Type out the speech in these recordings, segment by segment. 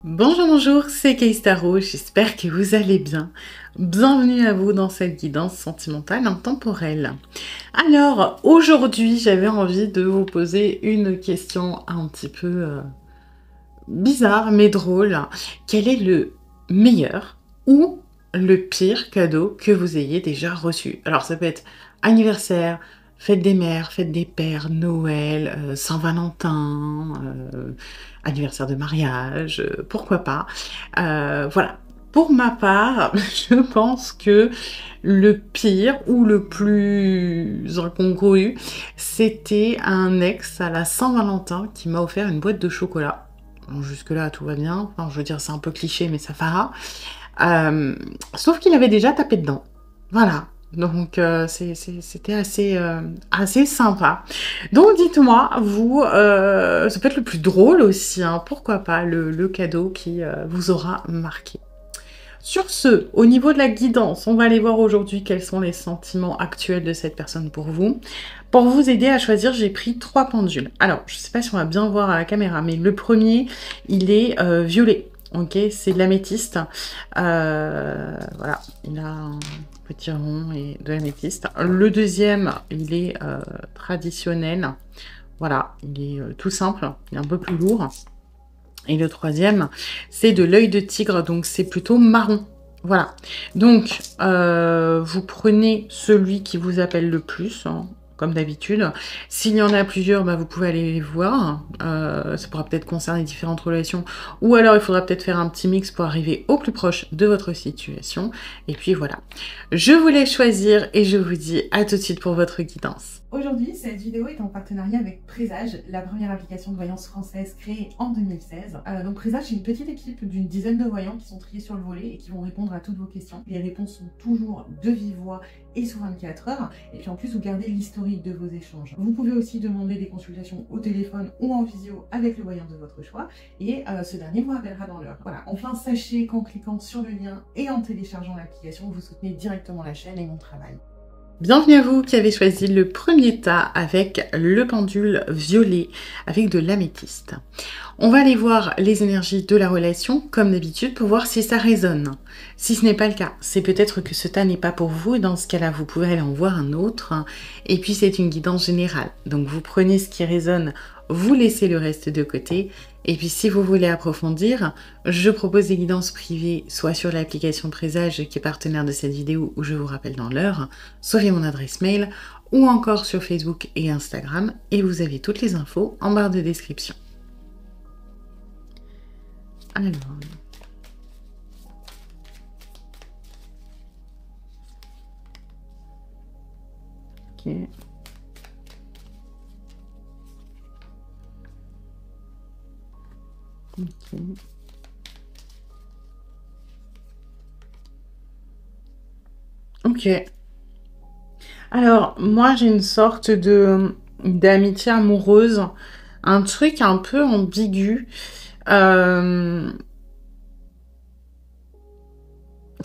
Bonjour, bonjour, c'est Kay Staro, j'espère que vous allez bien. Bienvenue à vous dans cette guidance sentimentale intemporelle. Alors, aujourd'hui, j'avais envie de vous poser une question un petit peu bizarre mais drôle. Quel est le meilleur ou le pire cadeau que vous ayez déjà reçu? Alors, ça peut être anniversaire, fête des mères, fête des pères, Noël, Saint-Valentin, anniversaire de mariage, pourquoi pas. Voilà. Pour ma part, je pense que le pire ou le plus incongru, c'était un ex à la Saint-Valentin qui m'a offert une boîte de chocolat. Bon, jusque-là, tout va bien. Enfin, je veux dire, c'est un peu cliché, mais ça fera. Sauf qu'il avait déjà tapé dedans. Voilà. Donc, c'était assez sympa. Donc, dites-moi, vous, ça peut être le plus drôle aussi, hein, pourquoi pas, le cadeau qui vous aura marqué. Sur ce, au niveau de la guidance, on va aller voir aujourd'hui quels sont les sentiments actuels de cette personne pour vous. Pour vous aider à choisir, j'ai pris 3 pendules. Alors, je ne sais pas si on va bien voir à la caméra, mais le premier, il est violet. Ok, c'est de l'améthyste. Voilà, il a un petit rond et de l'améthyste. Le deuxième, il est traditionnel. Voilà, il est tout simple, il est un peu plus lourd. Et le troisième, c'est de l'œil de tigre, donc c'est plutôt marron. Voilà. Donc, vous prenez celui qui vous appelle le plus, hein, comme d'habitude. S'il y en a plusieurs, bah, vous pouvez aller les voir. Ça pourra peut-être concerner différentes relations. Ou alors, il faudra peut-être faire un petit mix pour arriver au plus proche de votre situation. Et puis voilà. Je vous laisse choisir et je vous dis à tout de suite pour votre guidance. Aujourd'hui, cette vidéo est en partenariat avec Présage, la première application de voyance française créée en 2016. Donc Présage, c'est une petite équipe d'une dizaine de voyants qui sont triés sur le volet et qui vont répondre à toutes vos questions. Les réponses sont toujours de vive voix et sous 24 heures. Et puis en plus, vous gardez l'historique de vos échanges. Vous pouvez aussi demander des consultations au téléphone ou en visio avec le voyant de votre choix. Et ce dernier vous rappellera dans l'heure. Voilà. Enfin, sachez qu'en cliquant sur le lien et en téléchargeant l'application, vous soutenez directement la chaîne et mon travail. Bienvenue à vous qui avez choisi le premier tas avec le pendule violet avec de l'améthyste. On va aller voir les énergies de la relation comme d'habitude pour voir si ça résonne. Si ce n'est pas le cas, c'est peut-être que ce tas n'est pas pour vous et dans ce cas-là, vous pouvez aller en voir un autre. Et puis c'est une guidance générale. Donc vous prenez ce qui résonne, vous laissez le reste de côté. Et puis si vous voulez approfondir, je propose des guidances privées, soit sur l'application Présage qui est partenaire de cette vidéo où je vous rappelle dans l'heure, soit via mon adresse mail, ou encore sur Facebook et Instagram. Et vous avez toutes les infos en barre de description. Alors... Ok... Ok. Ok. Alors, moi, j'ai une sorte d'amitié amoureuse, un truc un peu ambigu. C'est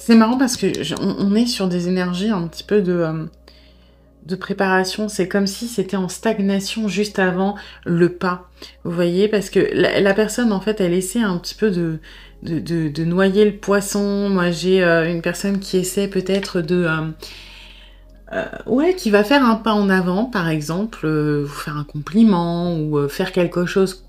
marrant parce que on est sur des énergies un petit peu de préparation. C'est comme si c'était en stagnation juste avant le pas. Vous voyez, parce que la personne, en fait, elle essaie un petit peu de noyer le poisson. Moi, j'ai une personne qui essaie peut-être ouais, qui va faire un pas en avant, par exemple, vous faire un compliment ou faire quelque chose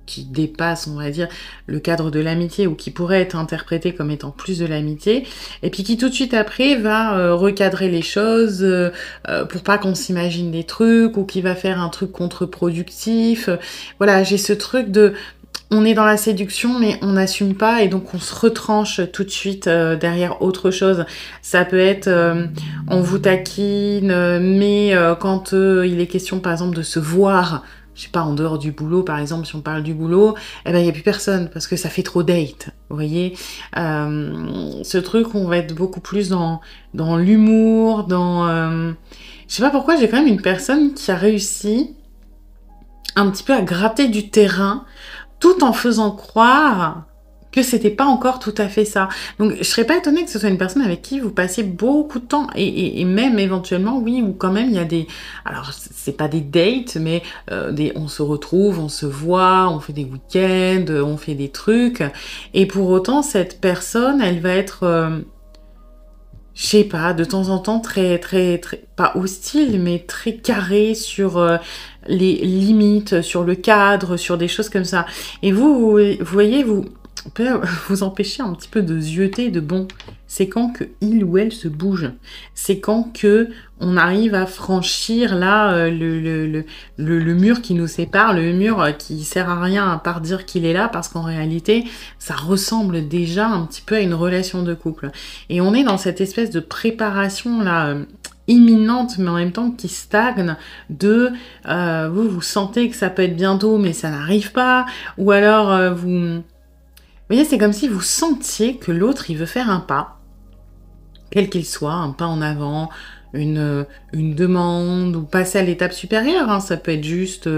qui dépasse, on va dire, le cadre de l'amitié ou qui pourrait être interprété comme étant plus de l'amitié, et puis qui tout de suite après va recadrer les choses pour pas qu'on s'imagine des trucs ou qui va faire un truc contre-productif. Voilà, j'ai ce truc de... On est dans la séduction, mais on n'assume pas et donc on se retranche tout de suite derrière autre chose. Ça peut être on vous taquine, mais quand il est question par exemple de se voir, je sais pas, en dehors du boulot, par exemple, si on parle du boulot, eh ben, il n'y a plus personne, parce que ça fait trop date, vous voyez. Ce truc, on va être beaucoup plus dans l'humour, je sais pas pourquoi, j'ai quand même une personne qui a réussi un petit peu à gratter du terrain, tout en faisant croire que c'était pas encore tout à fait ça. Donc je serais pas étonnée que ce soit une personne avec qui vous passiez beaucoup de temps et même éventuellement, oui, ou quand même il y a des, alors c'est pas des dates, mais on se retrouve, on se voit, on fait des week-ends, on fait des trucs, et pour autant cette personne, elle va être je sais pas, de temps en temps très pas hostile, mais très carré sur les limites, sur le cadre, sur des choses comme ça. Et vous voyez, vous peut vous empêcher un petit peu de zioter de bon. C'est quand que il ou elle se bouge. C'est quand que on arrive à franchir là le mur qui nous sépare, le mur qui sert à rien à part dire qu'il est là, parce qu'en réalité, ça ressemble déjà un petit peu à une relation de couple. Et on est dans cette espèce de préparation là imminente, mais en même temps qui stagne, de vous sentez que ça peut être bientôt, mais ça n'arrive pas, ou alors vous voyez, c'est comme si vous sentiez que l'autre il veut faire un pas, quel qu'il soit, un pas en avant, une demande, ou passer à l'étape supérieure, hein. Ça peut être juste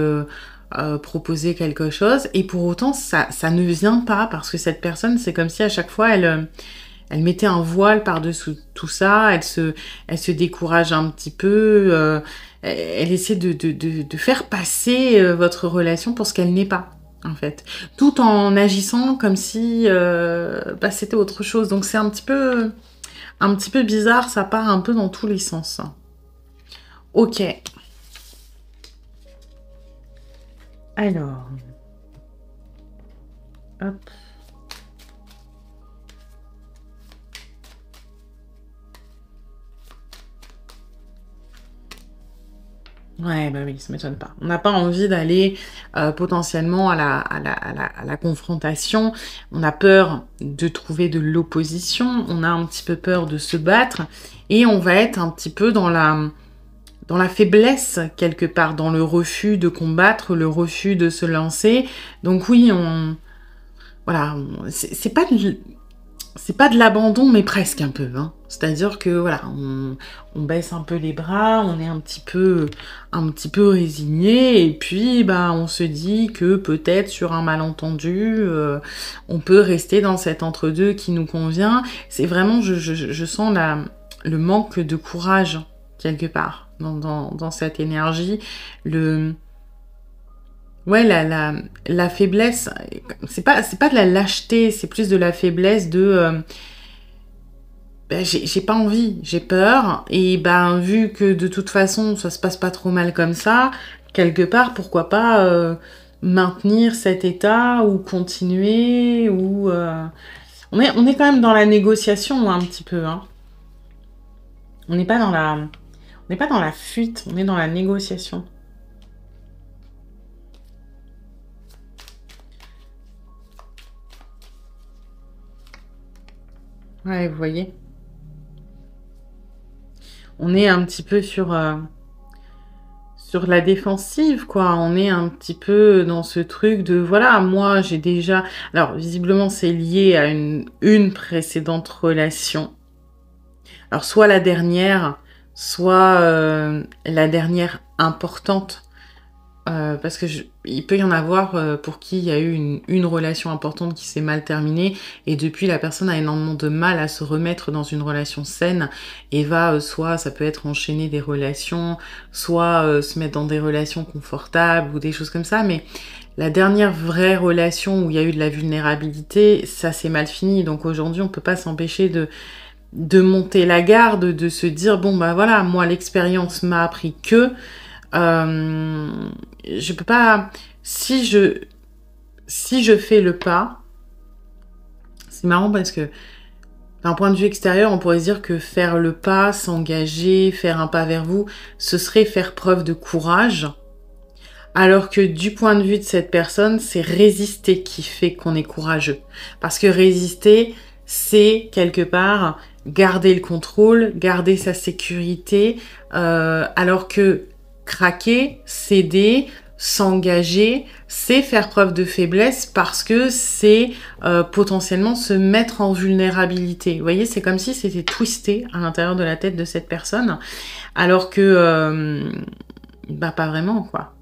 proposer quelque chose, et pour autant ça ne vient pas, parce que cette personne, c'est comme si à chaque fois elle mettait un voile par-dessus tout ça, elle se décourage un petit peu, elle essaie de faire passer votre relation pour ce qu'elle n'est pas, en fait. Tout en agissant comme si c'était autre chose. Donc c'est un petit peu bizarre, ça part un peu dans tous les sens. Ok. Alors. Hop. Ouais, bah oui, ça m'étonne pas. On n'a pas envie d'aller potentiellement à la confrontation. On a peur de trouver de l'opposition. On a un petit peu peur de se battre. Et on va être un petit peu dans la faiblesse, quelque part, dans le refus de combattre, le refus de se lancer. Donc oui, voilà, c'est pas de l'abandon, mais presque un peu, hein. C'est-à-dire que voilà, on baisse un peu les bras, on est un petit peu résigné, et puis on se dit que peut-être sur un malentendu, on peut rester dans cet entre-deux qui nous convient. C'est vraiment, je sens le manque de courage quelque part dans cette énergie, ouais, la faiblesse, c'est pas de la lâcheté, c'est plus de la faiblesse de j'ai pas envie, j'ai peur, et vu que de toute façon ça se passe pas trop mal comme ça, quelque part pourquoi pas maintenir cet état ou continuer, ou on est quand même dans la négociation un petit peu, hein. On n'est pas dans la fuite, on est dans la négociation. Ouais, vous voyez. On est un petit peu sur la défensive, quoi. On est un petit peu dans ce truc de, voilà, moi, j'ai déjà... Alors, visiblement, c'est lié à une précédente relation. Alors, soit la dernière, soit la dernière importante. Parce que il peut y en avoir pour qui il y a eu une relation importante qui s'est mal terminée, et depuis la personne a énormément de mal à se remettre dans une relation saine, et va soit ça peut être enchaîner des relations, soit se mettre dans des relations confortables ou des choses comme ça, mais la dernière vraie relation où il y a eu de la vulnérabilité, ça s'est mal fini. Donc aujourd'hui on peut pas s'empêcher de monter la garde, de se dire bon voilà, moi l'expérience m'a appris que je peux pas, si je fais le pas, c'est marrant parce que d'un point de vue extérieur, on pourrait se dire que faire le pas, s'engager, faire un pas vers vous, ce serait faire preuve de courage, alors que du point de vue de cette personne, c'est résister qui fait qu'on est courageux. Parce que résister, c'est quelque part garder le contrôle, garder sa sécurité, alors que craquer, céder, s'engager, c'est faire preuve de faiblesse, parce que c'est potentiellement se mettre en vulnérabilité. Vous voyez, c'est comme si c'était twisté à l'intérieur de la tête de cette personne, alors que pas vraiment, quoi,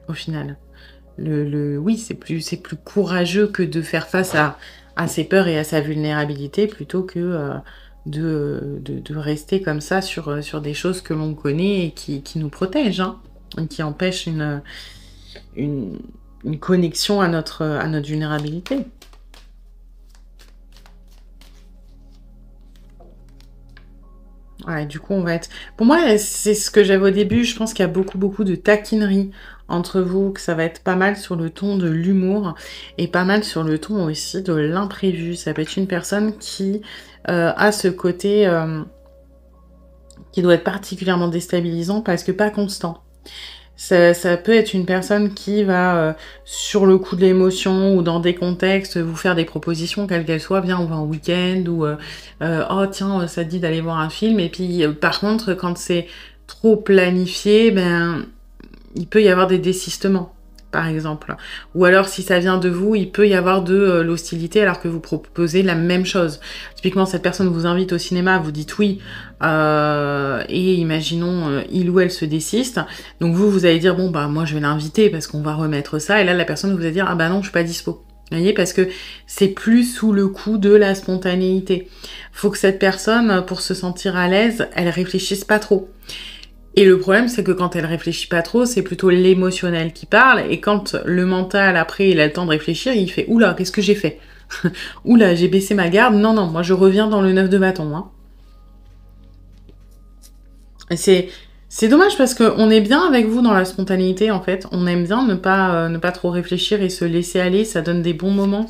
au final. Oui, c'est plus courageux que de faire face à à ses peurs et à sa vulnérabilité plutôt que de rester comme ça sur des choses que l'on connaît et qui nous protègent, hein, et qui empêchent une connexion à notre vulnérabilité. Ouais, du coup, on va être... Pour moi, c'est ce que j'avais au début. Je pense qu'il y a beaucoup de taquinerie entre vous, que ça va être pas mal sur le ton de l'humour et pas mal sur le ton aussi de l'imprévu. Ça peut être une personne qui a ce côté qui doit être particulièrement déstabilisant parce que pas constant. Ça peut être une personne qui va, sur le coup de l'émotion ou dans des contextes, vous faire des propositions, quelles qu'elles soient. Viens, on va en week-end ou oh tiens, ça te dit d'aller voir un film. Et puis, par contre, quand c'est trop planifié, ben, il peut y avoir des désistements, par exemple. Ou alors, si ça vient de vous, il peut y avoir de l'hostilité alors que vous proposez la même chose. Typiquement, cette personne vous invite au cinéma, vous dites oui, et imaginons, il ou elle se désiste. Donc vous allez dire, bon, bah moi je vais l'inviter parce qu'on va remettre ça. Et là, la personne vous va dire, ah bah non, je suis pas dispo. Vous voyez, parce que c'est plus sous le coup de la spontanéité. Faut que cette personne, pour se sentir à l'aise, elle réfléchisse pas trop. Et le problème, c'est que quand elle réfléchit pas trop, c'est plutôt l'émotionnel qui parle. Et quand le mental, après, il a le temps de réfléchir, il fait « Oula, qu'est-ce que j'ai fait ?» Oula, j'ai baissé ma garde. Non, non, moi, je reviens dans le 9 de bâton. Hein. C'est dommage parce qu'on est bien avec vous dans la spontanéité, en fait. On aime bien ne pas trop réfléchir et se laisser aller. Ça donne des bons moments.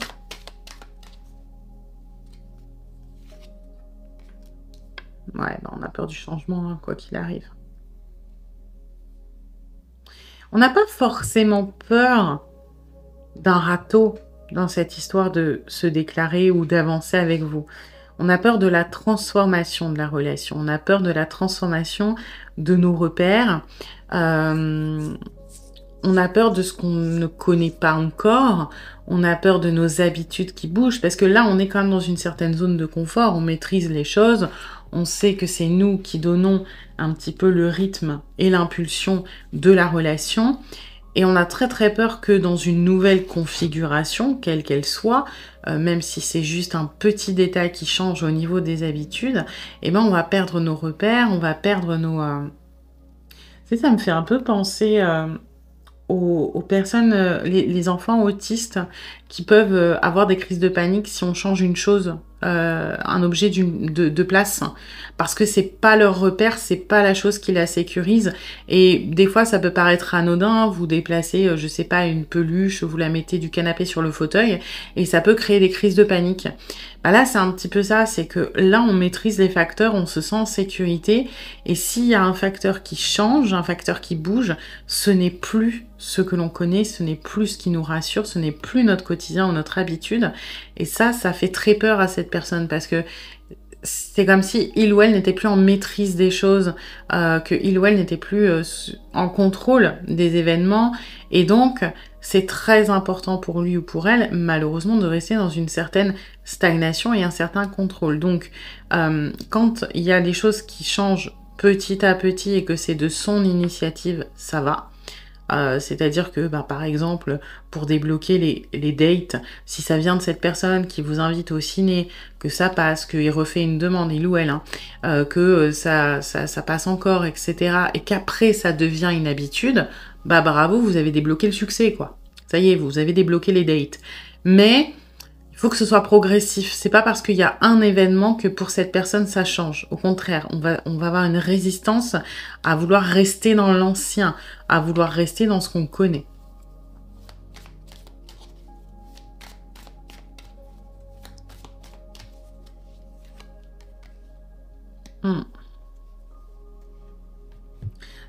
Ouais, bah, on a peur du changement, hein, quoi qu'il arrive. On n'a pas forcément peur d'un râteau dans cette histoire de se déclarer ou d'avancer avec vous. On a peur de la transformation de la relation. On a peur de la transformation de nos repères. On a peur de ce qu'on ne connaît pas encore. On a peur de nos habitudes qui bougent. Parce que là, on est quand même dans une certaine zone de confort. On maîtrise les choses. On sait que c'est nous qui donnons un petit peu le rythme et l'impulsion de la relation. Et on a très peur que dans une nouvelle configuration, quelle qu'elle soit, même si c'est juste un petit détail qui change au niveau des habitudes, eh ben on va perdre nos repères, on va perdre nos... Ça me fait un peu penser aux personnes, les enfants autistes qui peuvent avoir des crises de panique si on change une chose, un objet de place, parce que c'est pas leur repère, c'est pas la chose qui la sécurise. Et des fois, ça peut paraître anodin, vous déplacez, je sais pas, une peluche, vous la mettez du canapé sur le fauteuil, et ça peut créer des crises de panique. Bah là, c'est un petit peu ça, c'est que là, on maîtrise les facteurs, on se sent en sécurité, et s'il y a un facteur qui change, un facteur qui bouge, ce n'est plus ce que l'on connaît, ce n'est plus ce qui nous rassure, ce n'est plus notre quotidien ou notre habitude. Et ça fait très peur à cette personne parce que c'est comme si il ou elle n'était plus en maîtrise des choses, que il ou elle n'était plus en contrôle des événements. Et donc, c'est très important pour lui ou pour elle, malheureusement, de rester dans une certaine stagnation et un certain contrôle. Donc, quand il y a des choses qui changent petit à petit et que c'est de son initiative, ça va. C'est-à-dire que, bah, par exemple, pour débloquer les dates, si ça vient de cette personne qui vous invite au ciné, que ça passe, qu'il refait une demande, il ou elle, hein, que ça passe encore, etc., et qu'après ça devient une habitude, bah bravo, vous avez débloqué le succès, quoi. Ça y est, vous avez débloqué les dates. Mais il faut que ce soit progressif. C'est pas parce qu'il y a un événement que pour cette personne ça change. Au contraire, on va avoir une résistance à vouloir rester dans l'ancien, à vouloir rester dans ce qu'on connaît.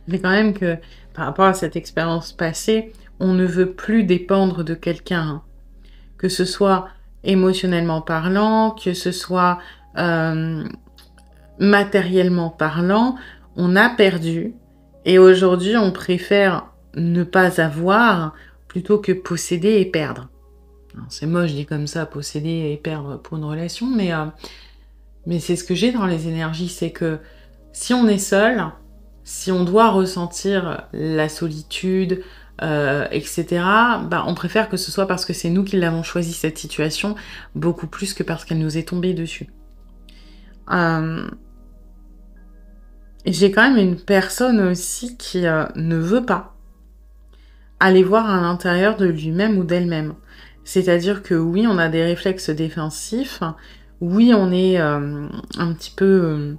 Mais quand même que par rapport à cette expérience passée, on ne veut plus dépendre de quelqu'un. Hein. Que ce soit émotionnellement parlant, que ce soit matériellement parlant, on a perdu. Et aujourd'hui, on préfère ne pas avoir plutôt que posséder et perdre. C'est moche dit comme ça, posséder et perdre pour une relation, mais c'est ce que j'ai dans les énergies, c'est que si on est seul, si on doit ressentir la solitude, etc., bah, on préfère que ce soit parce que c'est nous qui l'avons choisi cette situation, beaucoup plus que parce qu'elle nous est tombée dessus. J'ai quand même une personne aussi qui ne veut pas aller voir à l'intérieur de lui-même ou d'elle-même. C'est-à-dire que oui, on a des réflexes défensifs, oui, on est un petit peu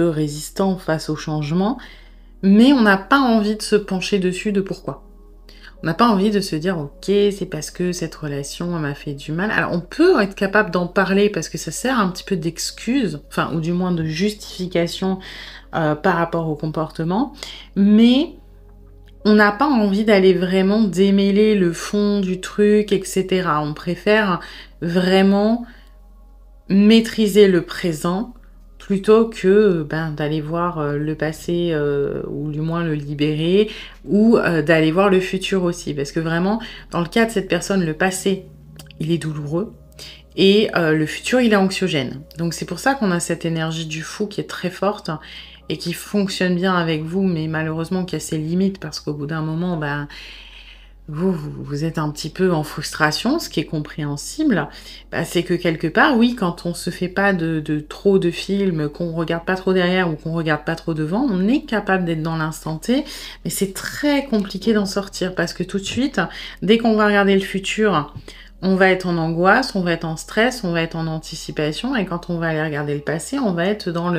résistant face au changement, mais on n'a pas envie de se pencher dessus de pourquoi. On n'a pas envie de se dire, ok, c'est parce que cette relation m'a fait du mal. Alors, on peut être capable d'en parler parce que ça sert un petit peu d'excuse, enfin, ou du moins de justification par rapport au comportement, mais on n'a pas envie d'aller vraiment démêler le fond du truc, etc. On préfère vraiment maîtriser le présent plutôt que d'aller voir le passé ou du moins le libérer ou d'aller voir le futur aussi. Parce que vraiment, dans le cas de cette personne, le passé, il est douloureux et le futur, il est anxiogène. Donc c'est pour ça qu'on a cette énergie du fou qui est très forte et qui fonctionne bien avec vous, mais malheureusement qui a ses limites parce qu'au bout d'un moment, vous êtes un petit peu en frustration, ce qui est compréhensible. C'est que quelque part, oui, quand on se fait pas de trop de films, qu'on regarde pas trop derrière ou qu'on regarde pas trop devant, on est capable d'être dans l'instant T, mais c'est très compliqué d'en sortir parce que tout de suite, dès qu'on va regarder le futur, on va être en angoisse, on va être en stress, on va être en anticipation, et quand on va aller regarder le passé, on va être dans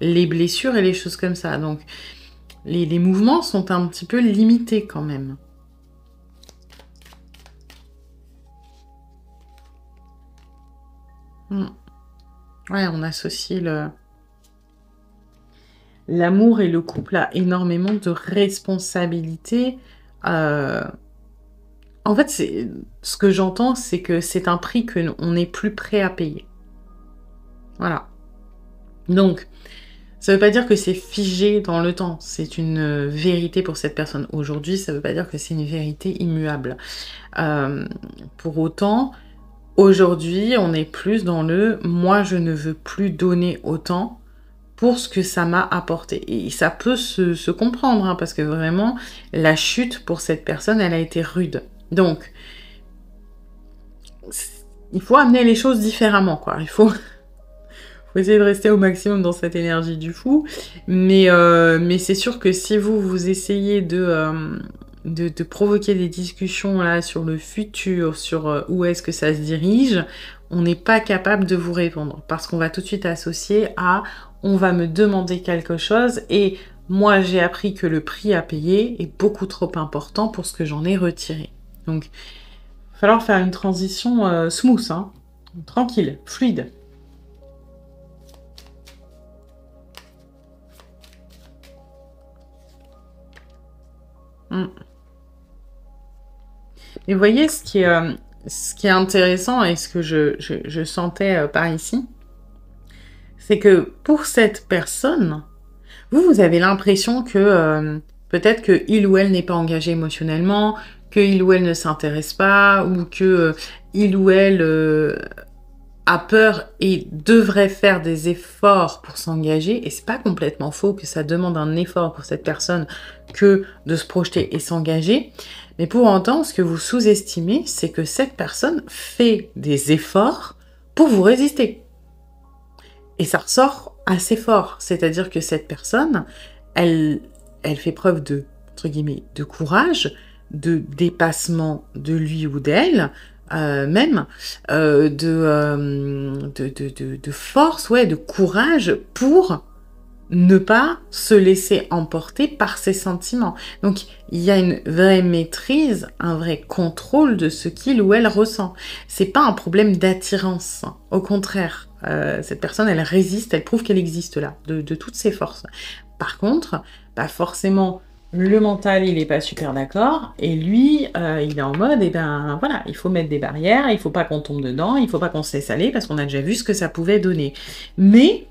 les blessures et les choses comme ça. Donc, les mouvements sont un petit peu limités quand même. Ouais, on associe l'amour et le couple à énormément de responsabilités. En fait, ce que j'entends, c'est que c'est un prix qu'on n'est plus prêt à payer. Voilà. Donc, ça ne veut pas dire que c'est figé dans le temps. C'est une vérité pour cette personne. Aujourd'hui, ça ne veut pas dire que c'est une vérité immuable. Pour autant, aujourd'hui, on est plus dans le « moi, je ne veux plus donner autant » pour ce que ça m'a apporté. Et ça peut se comprendre, hein, parce que vraiment, la chute pour cette personne, elle a été rude. Donc, il faut amener les choses différemment, quoi. Il faut essayer de rester au maximum dans cette énergie du fou. Mais c'est sûr que si vous essayez de provoquer des discussions là sur le futur, sur où est-ce que ça se dirige, on n'est pas capable de vous répondre. Parce qu'on va tout de suite associer à on va me demander quelque chose et moi j'ai appris que le prix à payer est beaucoup trop important pour ce que j'en ai retiré. Donc, il va falloir faire une transition smooth, hein, tranquille, fluide. Et vous voyez, ce qui est intéressant et ce que je sentais par ici, c'est que pour cette personne, vous avez l'impression que peut-être que il ou elle n'est pas engagé émotionnellement, que il ou elle ne s'intéresse pas, ou que il ou elle a peur et devrait faire des efforts pour s'engager. Et c'est pas complètement faux que ça demande un effort pour cette personne que de se projeter et s'engager. Mais pour autant, ce que vous sous-estimez, c'est que cette personne fait des efforts pour vous résister. Et ça ressort assez fort. C'est-à-dire que cette personne, elle fait preuve de, entre guillemets, de courage, de dépassement de lui ou d'elle, même, de force, ouais, de courage pour ne pas se laisser emporter par ses sentiments. Donc, il y a une vraie maîtrise, un vrai contrôle de ce qu'il ou elle ressent. C'est pas un problème d'attirance. Au contraire, cette personne, elle résiste, elle prouve qu'elle existe là, de toutes ses forces. Par contre, forcément, le mental, il est pas super d'accord, et lui, il est en mode, voilà, il faut mettre des barrières, il faut pas qu'on tombe dedans, il faut pas qu'on se laisse aller, parce qu'on a déjà vu ce que ça pouvait donner. Mais,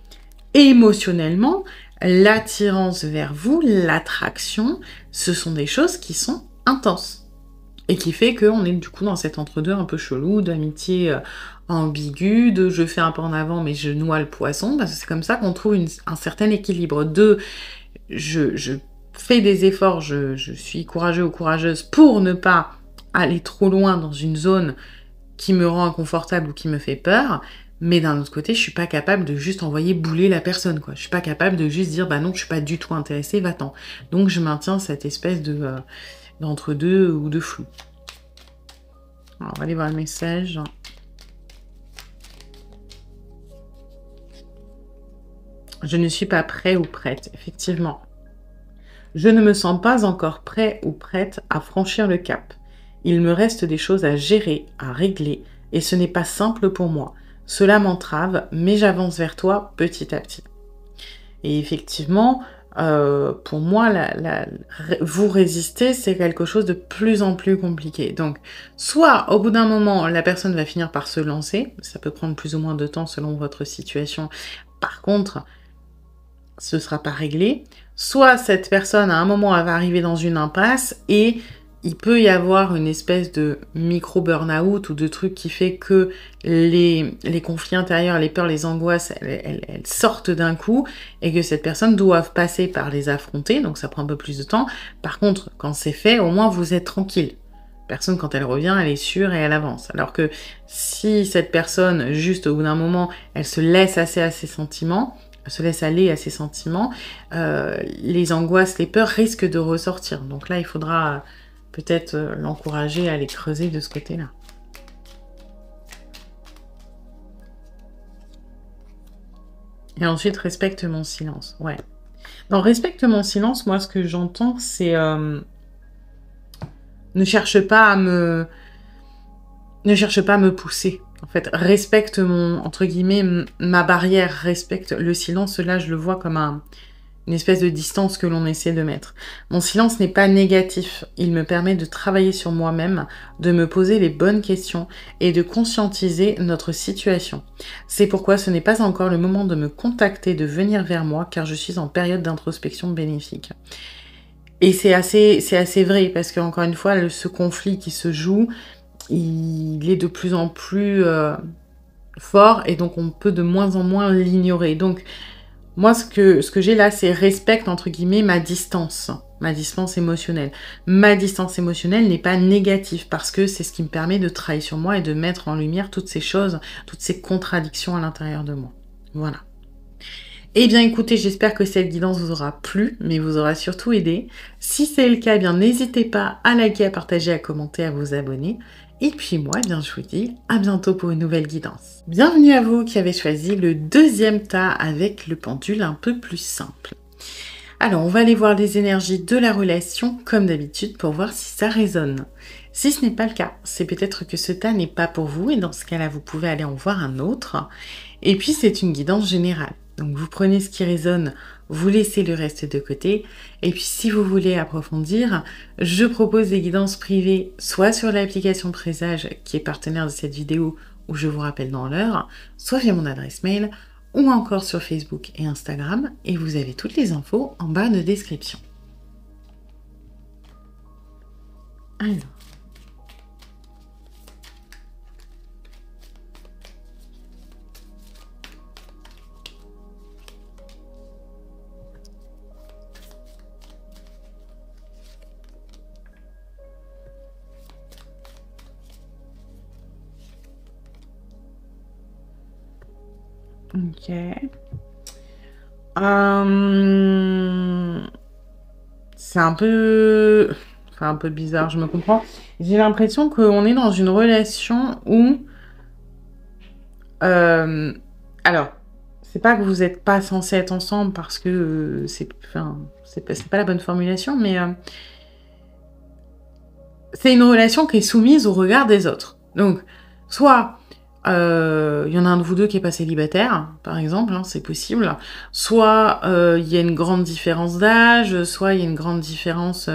émotionnellement, l'attirance vers vous, l'attraction, ce sont des choses qui sont intenses. Et qui fait qu'on est du coup dans cet entre-deux un peu chelou, d'amitié ambiguë, de je fais un pas en avant mais je noie le poisson, parce que c'est comme ça qu'on trouve un certain équilibre. Je fait des efforts, je suis courageux ou courageuse pour ne pas aller trop loin dans une zone qui me rend inconfortable ou qui me fait peur, mais d'un autre côté, je suis pas capable de juste envoyer bouler la personne, quoi. Je suis pas capable de juste dire, bah non, je suis pas du tout intéressée, va-t'en. Donc je maintiens cette espèce de d'entre-deux ou de flou. Alors, on va aller voir le message. Je ne suis pas prêt ou prête, effectivement. Je ne me sens pas encore prêt ou prête à franchir le cap. Il me reste des choses à gérer, à régler, et ce n'est pas simple pour moi. Cela m'entrave, mais j'avance vers toi petit à petit. Et effectivement, pour moi, vous résister, c'est quelque chose de plus en plus compliqué. Donc, soit au bout d'un moment, la personne va finir par se lancer, ça peut prendre plus ou moins de temps selon votre situation. Par contre, ce ne sera pas réglé. Soit cette personne, à un moment, elle va arriver dans une impasse et il peut y avoir une espèce de micro-burn-out ou de truc qui fait que les conflits intérieurs, les peurs, les angoisses, elles sortent d'un coup et que cette personne doit passer par les affronter, donc ça prend un peu plus de temps. Par contre, quand c'est fait, au moins vous êtes tranquille. Personne, quand elle revient, elle est sûre et elle avance. Alors que si cette personne, juste au bout d'un moment, elle se laisse assez à ses sentiments, se laisse aller à ses sentiments, les angoisses, les peurs risquent de ressortir. Donc là, il faudra peut-être l'encourager à aller creuser de ce côté-là. Et ensuite, respecte mon silence. Ouais. Dans respecte mon silence, moi, ce que j'entends, c'est ne cherche pas à me pousser. En fait, respecte mon, entre guillemets, ma barrière, respecte le silence. Là, je le vois comme une espèce de distance que l'on essaie de mettre. Mon silence n'est pas négatif. Il me permet de travailler sur moi-même, de me poser les bonnes questions et de conscientiser notre situation. C'est pourquoi ce n'est pas encore le moment de me contacter, de venir vers moi, car je suis en période d'introspection bénéfique. Et c'est assez vrai, parce qu'encore une fois, ce conflit qui se joue, il est de plus en plus fort, et donc on peut de moins en moins l'ignorer. Donc, moi, ce que j'ai là, c'est respecte, entre guillemets, ma distance émotionnelle. Ma distance émotionnelle n'est pas négative parce que c'est ce qui me permet de travailler sur moi et de mettre en lumière toutes ces choses, toutes ces contradictions à l'intérieur de moi. Voilà. Eh bien, écoutez, j'espère que cette guidance vous aura plu, mais vous aura surtout aidé. Si c'est le cas, eh bien, n'hésitez pas à liker, à partager, à commenter, à vous abonner. Et puis moi, eh bien, je vous dis à bientôt pour une nouvelle guidance. Bienvenue à vous qui avez choisi le deuxième tas avec le pendule un peu plus simple. Alors, on va aller voir les énergies de la relation comme d'habitude pour voir si ça résonne. Si ce n'est pas le cas, c'est peut-être que ce tas n'est pas pour vous et dans ce cas-là, vous pouvez aller en voir un autre. Et puis, c'est une guidance générale. Donc, vous prenez ce qui résonne, vous laissez le reste de côté. Et puis, si vous voulez approfondir, je propose des guidances privées, soit sur l'application Présage, qui est partenaire de cette vidéo, où je vous rappelle dans l'heure, soit via mon adresse mail, ou encore sur Facebook et Instagram. Et vous avez toutes les infos en bas de description. Alors. Ok. C'est un peu... Enfin, un peu bizarre, je me comprends. J'ai l'impression qu'on est dans une relation où... Alors, c'est pas que vous n'êtes pas censés être ensemble parce que c'est pas la bonne formulation, mais c'est une relation qui est soumise au regard des autres. Donc, soit... y en a un de vous deux qui est pas célibataire, par exemple, hein, c'est possible. Soit il y a une grande différence d'âge, soit il y a une grande différence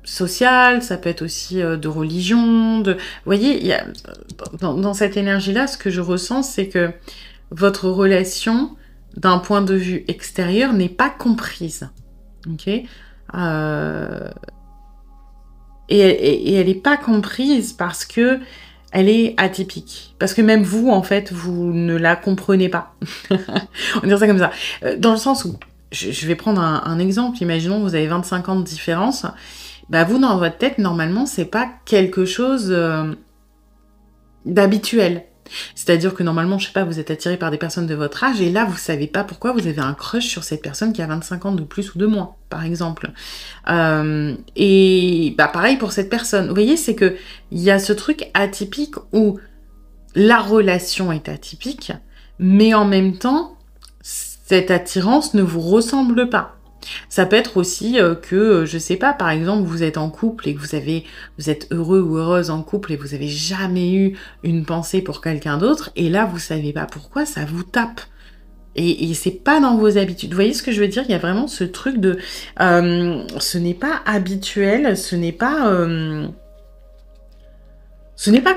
sociale, ça peut être aussi de religion. Vous voyez, y a, dans cette énergie-là, ce que je ressens, c'est que votre relation, d'un point de vue extérieur, n'est pas comprise. Ok et elle n'est pas comprise parce que elle est atypique. Parce que même vous, en fait, vous ne la comprenez pas. On va dire ça comme ça. Dans le sens où je vais prendre un exemple. Imaginons que vous avez 25 ans de différence. Bah, vous, dans votre tête, normalement, c'est pas quelque chose d'habituel. C'est-à-dire que normalement, je sais pas, vous êtes attiré par des personnes de votre âge et là, vous savez pas pourquoi vous avez un crush sur cette personne qui a 25 ans de plus ou de moins, par exemple. Et bah pareil pour cette personne. Vous voyez, c'est que il y a ce truc atypique où la relation est atypique, mais en même temps, cette attirance ne vous ressemble pas. Ça peut être aussi que, je sais pas, par exemple, vous êtes en couple et que vous êtes heureux ou heureuse en couple et vous avez jamais eu une pensée pour quelqu'un d'autre, et là, vous savez pas pourquoi, ça vous tape. Et c'est pas dans vos habitudes. Vous voyez ce que je veux dire? Il y a vraiment ce truc de... ce n'est pas habituel, ce n'est pas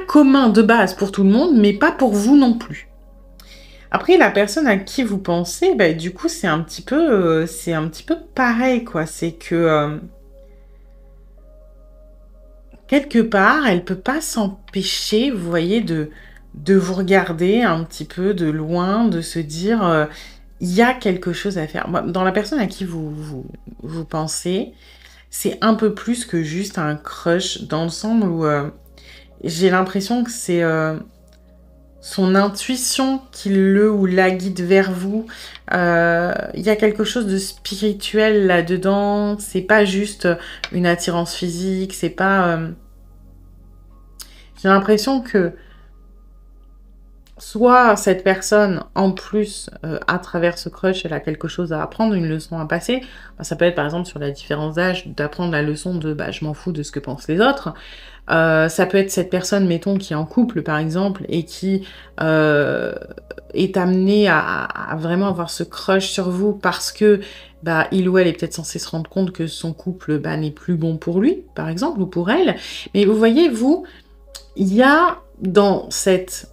commun de base pour tout le monde, mais pas pour vous non plus. Après, la personne à qui vous pensez, bah, du coup, c'est un petit peu pareil, quoi. C'est que quelque part, elle peut pas s'empêcher, vous voyez, de vous regarder un petit peu de loin, de se dire, il y a quelque chose à faire. Moi, dans la personne à qui vous pensez, c'est un peu plus que juste un crush, dans le sens où j'ai l'impression que c'est son intuition qui le ou la guide vers vous. Il y a quelque chose de spirituel là-dedans. C'est pas juste une attirance physique. C'est pas... J'ai l'impression que soit cette personne, en plus, à travers ce crush, elle a quelque chose à apprendre, une leçon à passer. Bah, ça peut être, par exemple, sur la différence d'âge, d'apprendre la leçon de « je m'en fous de ce que pensent les autres ». Ça peut être cette personne, mettons, qui est en couple, par exemple, et qui est amenée à vraiment avoir ce crush sur vous parce que il ou elle est peut-être censé se rendre compte que son couple n'est plus bon pour lui, par exemple, ou pour elle. Mais vous voyez, vous, il y a dans cette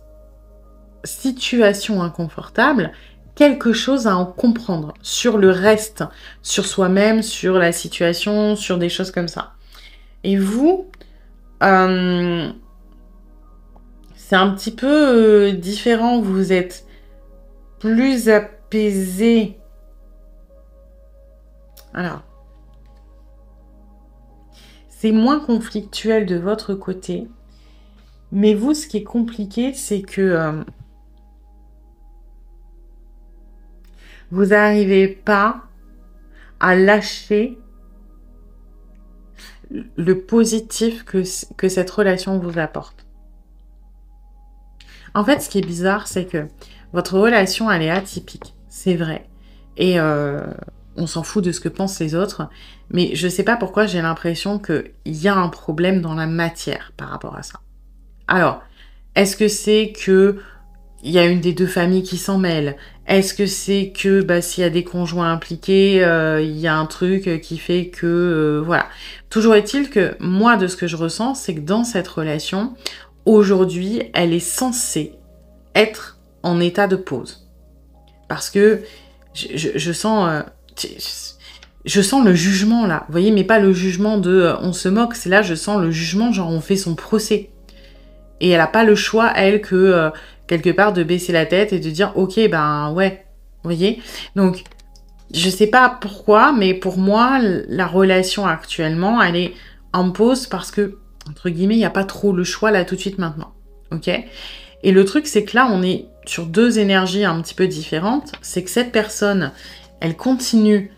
situation inconfortable quelque chose à en comprendre sur le reste, sur soi-même, sur la situation, sur des choses comme ça. Et vous... c'est un petit peu différent, vous êtes plus apaisé. Alors, c'est moins conflictuel de votre côté, mais vous, ce qui est compliqué, c'est que vous n'arrivez pas à lâcher le positif que cette relation vous apporte. En fait, ce qui est bizarre, c'est que votre relation, elle est atypique, c'est vrai. Et on s'en fout de ce que pensent les autres. Mais je sais pas pourquoi j'ai l'impression qu'il y a un problème dans la matière par rapport à ça. Alors, est-ce que c'est que il y a une des deux familles qui s'en mêle? Est-ce que c'est que s'il y a des conjoints impliqués, il y a un truc qui fait que... voilà. Toujours est-il que moi, de ce que je ressens, c'est que dans cette relation, aujourd'hui, elle est censée être en état de pause. Parce que je sens... je sens le jugement, là. Vous voyez, mais pas le jugement de on se moque. C'est là, je sens le jugement, genre on fait son procès. Et elle n'a pas le choix, elle, que... quelque part de baisser la tête et de dire ok ouais, vous voyez. Donc je sais pas pourquoi, mais pour moi la relation actuellement elle est en pause parce que entre guillemets il n'y a pas trop le choix là tout de suite maintenant, ok. Et le truc c'est que là on est sur deux énergies un petit peu différentes. C'est que cette personne elle continue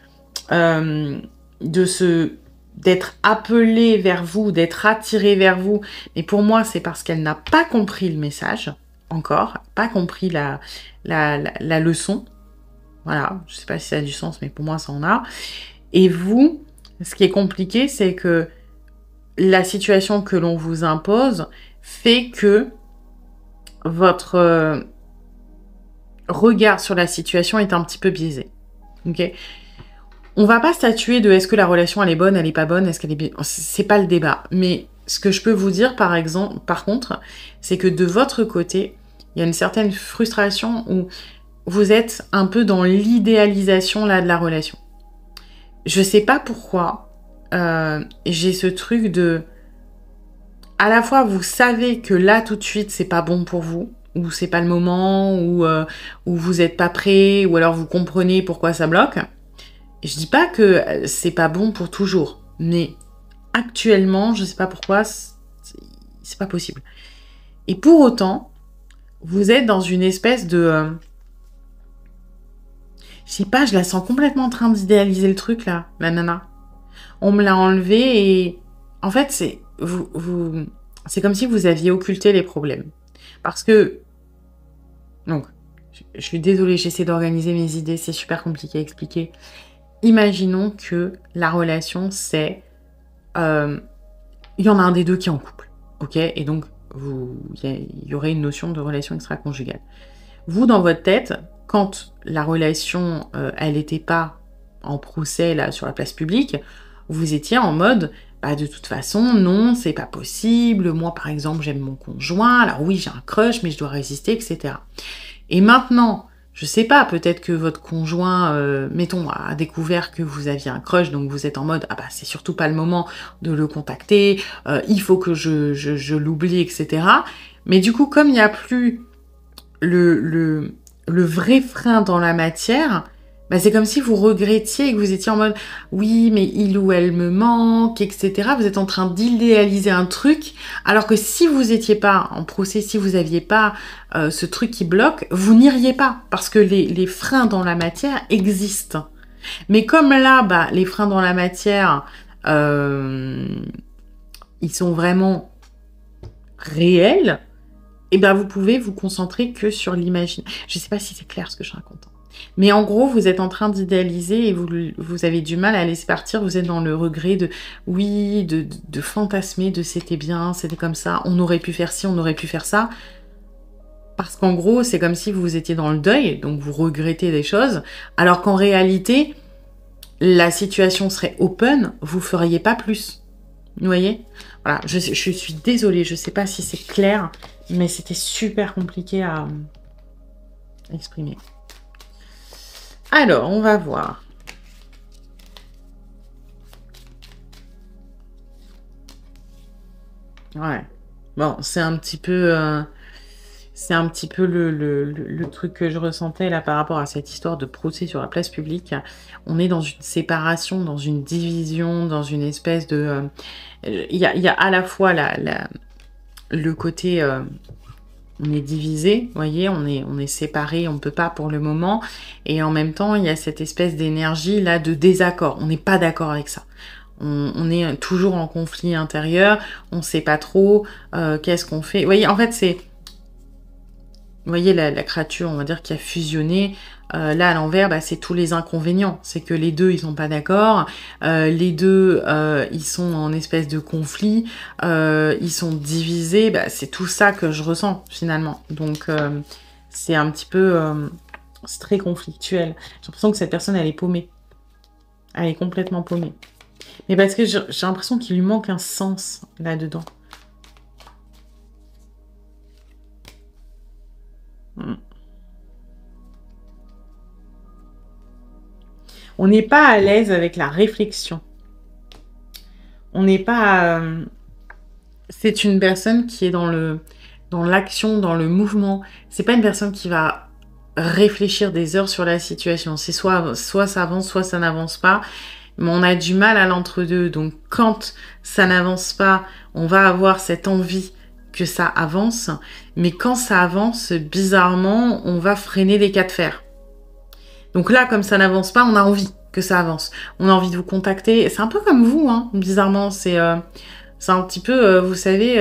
d'être appelée vers vous, d'être attirée vers vous, mais pour moi c'est parce qu'elle n'a pas compris le message. Encore, pas compris la leçon. Voilà, je sais pas si ça a du sens, mais pour moi, ça en a. Et vous, ce qui est compliqué, c'est que la situation que l'on vous impose fait que votre regard sur la situation est un petit peu biaisé. Ok ? On va pas statuer de est-ce que la relation elle est bonne, elle est pas bonne, est-ce qu'elle est bien. C'est pas le débat. Mais ce que je peux vous dire, par contre, c'est que de votre côté, il y a une certaine frustration où vous êtes un peu dans l'idéalisation là de la relation. Je sais pas pourquoi j'ai ce truc de... À la fois, vous savez que là, tout de suite, c'est pas bon pour vous, ou c'est pas le moment, ou vous êtes pas prêt, ou alors vous comprenez pourquoi ça bloque. Je dis pas que c'est pas bon pour toujours, mais actuellement, je sais pas pourquoi, c'est pas possible. Et pour autant, vous êtes dans une espèce de... je sais pas, je la sens complètement en train d'idéaliser le truc, là, la nana. On me l'a enlevé et... En fait, c'est comme si vous aviez occulté les problèmes. Parce que... Donc, je suis désolée, j'essaie d'organiser mes idées, c'est super compliqué à expliquer. Imaginons que la relation, c'est... il y en a un des deux qui est en couple, ok? Et donc, il y aurait une notion de relation extra-conjugale. Vous, dans votre tête, quand la relation, elle n'était pas en procès, là, sur la place publique, vous étiez en mode, bah, de toute façon, non, c'est pas possible. Moi, par exemple, j'aime mon conjoint. Alors oui, j'ai un crush, mais je dois résister, etc. Et maintenant, je sais pas, peut-être que votre conjoint, mettons, a découvert que vous aviez un crush, donc vous êtes en mode, ah bah, c'est surtout pas le moment de le contacter, il faut que je l'oublie, etc. Mais du coup, comme il n'y a plus le vrai frein dans la matière, bah c'est comme si vous regrettiez et que vous étiez en mode oui, mais il ou elle me manque, etc. Vous êtes en train d'idéaliser un truc, alors que si vous étiez pas en procès, si vous aviez pas ce truc qui bloque, vous n'iriez pas, parce que les freins dans la matière existent. Mais comme là, bah, les freins dans la matière, ils sont vraiment réels, et ben vous pouvez vous concentrer que sur l'imaginaire. Je sais pas si c'est clair ce que je raconte. Mais en gros, vous êtes en train d'idéaliser et vous avez du mal à laisser partir. Vous êtes dans le regret de, oui, de fantasmer, de c'était bien, c'était comme ça, on aurait pu faire ci, on aurait pu faire ça. Parce qu'en gros, c'est comme si vous étiez dans le deuil, donc vous regrettez des choses, alors qu'en réalité, la situation serait open, vous feriez pas plus. Vous voyez? Voilà, je suis désolée, je sais pas si c'est clair, mais c'était super compliqué à exprimer. Alors, on va voir. Ouais. Bon, c'est un petit peu... c'est un petit peu le truc que je ressentais là par rapport à cette histoire de procès sur la place publique. On est dans une séparation, dans une division, dans une espèce de... Il y a à la fois le côté... on est divisé, vous voyez, on est séparés, on ne peut pas pour le moment. Et en même temps, il y a cette espèce d'énergie là de désaccord. On n'est pas d'accord avec ça. On est toujours en conflit intérieur, on ne sait pas trop qu'est-ce qu'on fait. Vous voyez, en fait, c'est... Vous voyez la créature, on va dire, qui a fusionné. Là, à l'envers, bah, c'est tous les inconvénients. C'est que les deux, ils sont pas d'accord. Les deux, ils sont en espèce de conflit. Ils sont divisés. Bah, c'est tout ça que je ressens, finalement. Donc, c'est un petit peu... c'est très conflictuel. J'ai l'impression que cette personne, elle est paumée. Elle est complètement paumée. Mais parce que j'ai l'impression qu'il lui manque un sens, là-dedans. On n'est pas à l'aise avec la réflexion. On n'est pas... c'est une personne qui est dans l'action, dans le mouvement. C'est pas une personne qui va réfléchir des heures sur la situation. C'est soit ça avance, soit ça n'avance pas. Mais on a du mal à l'entre-deux. Donc quand ça n'avance pas, on va avoir cette envie que ça avance. Mais quand ça avance, bizarrement, on va freiner les cas de fer. Donc là, comme ça n'avance pas, on a envie que ça avance. On a envie de vous contacter. C'est un peu comme vous, hein, bizarrement. C'est un petit peu, vous savez,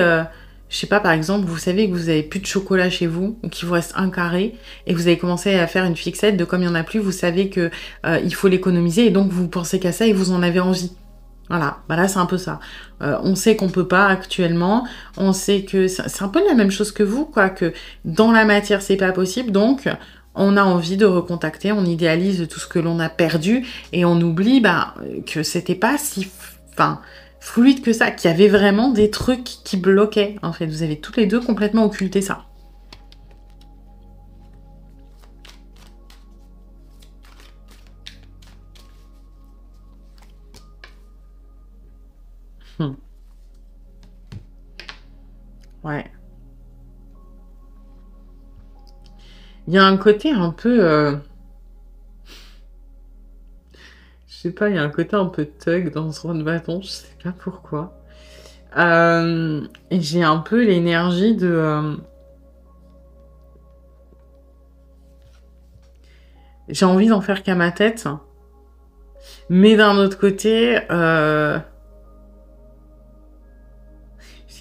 je sais pas, par exemple, vous savez que vous avez plus de chocolat chez vous, ou qu'il vous reste un carré, et que vous avez commencé à faire une fixette de comme il n'y en a plus, vous savez que il faut l'économiser, et donc vous pensez qu'à ça et vous en avez envie. Voilà, bah là c'est un peu ça. On sait qu'on peut pas actuellement, on sait que c'est un peu la même chose que vous, quoi, que dans la matière c'est pas possible, donc on a envie de recontacter, on idéalise tout ce que l'on a perdu et on oublie bah, que c'était pas si fluide que ça, qu'il y avait vraiment des trucs qui bloquaient. En fait, vous avez toutes les deux complètement occulté ça. Ouais. Il y a un côté un peu... sais pas, il y a un côté un peu thug dans ce rôle de bâton, je sais pas pourquoi. Et j'ai un peu l'énergie de... j'ai envie d'en faire qu'à ma tête. Mais d'un autre côté...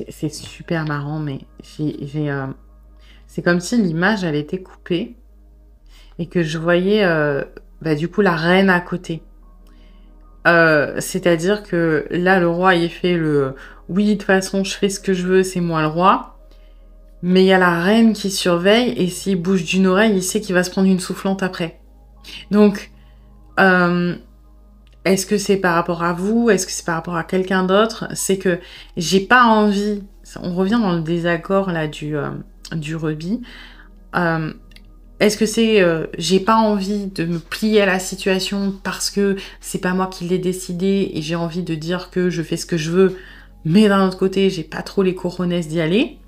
c'est super marrant, mais c'est comme si l'image, elle était coupée. Et que je voyais, du coup, la reine à côté. C'est-à-dire que là, le roi, il fait le... Oui, de toute façon, je fais ce que je veux, c'est moi le roi. Mais il y a la reine qui surveille, et s'il bouge d'une oreille, il sait qu'il va se prendre une soufflante après. Donc, est-ce que c'est par rapport à vous? Est-ce que c'est par rapport à quelqu'un d'autre? C'est que j'ai pas envie... On revient dans le désaccord, là, du rubis. Est-ce que c'est j'ai pas envie de me plier à la situation parce que c'est pas moi qui l'ai décidé et j'ai envie de dire que je fais ce que je veux, mais d'un autre côté, j'ai pas trop les cojones d'y aller.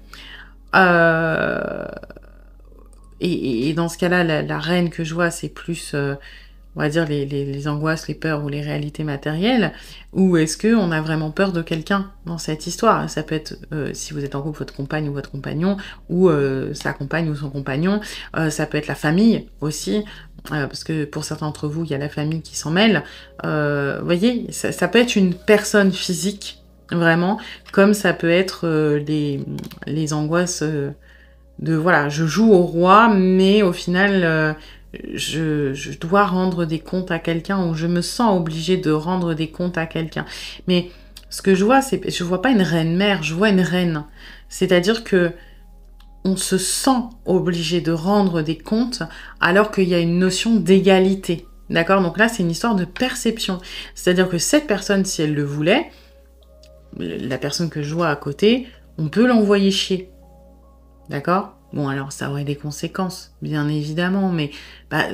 Et dans ce cas-là, la reine que je vois, c'est plus, on va dire, les angoisses, les peurs ou les réalités matérielles. Ou est-ce qu'on a vraiment peur de quelqu'un dans cette histoire? Ça peut être, si vous êtes en couple, votre compagne ou votre compagnon, ou sa compagne ou son compagnon. Ça peut être la famille aussi, parce que pour certains d'entre vous, il y a la famille qui s'en mêle. Vous voyez, ça peut être une personne physique, vraiment, comme ça peut être les angoisses de, voilà, je joue au roi, mais au final... je dois rendre des comptes à quelqu'un ou je me sens obligée de rendre des comptes à quelqu'un. Mais ce que je vois, je vois pas une reine-mère, je vois une reine. C'est-à-dire que on se sent obligé de rendre des comptes alors qu'il y a une notion d'égalité. D'accord? Donc là, c'est une histoire de perception. C'est-à-dire que cette personne, si elle le voulait, la personne que je vois à côté, on peut l'envoyer chier. D'accord? Bon, alors ça aurait des conséquences, bien évidemment, mais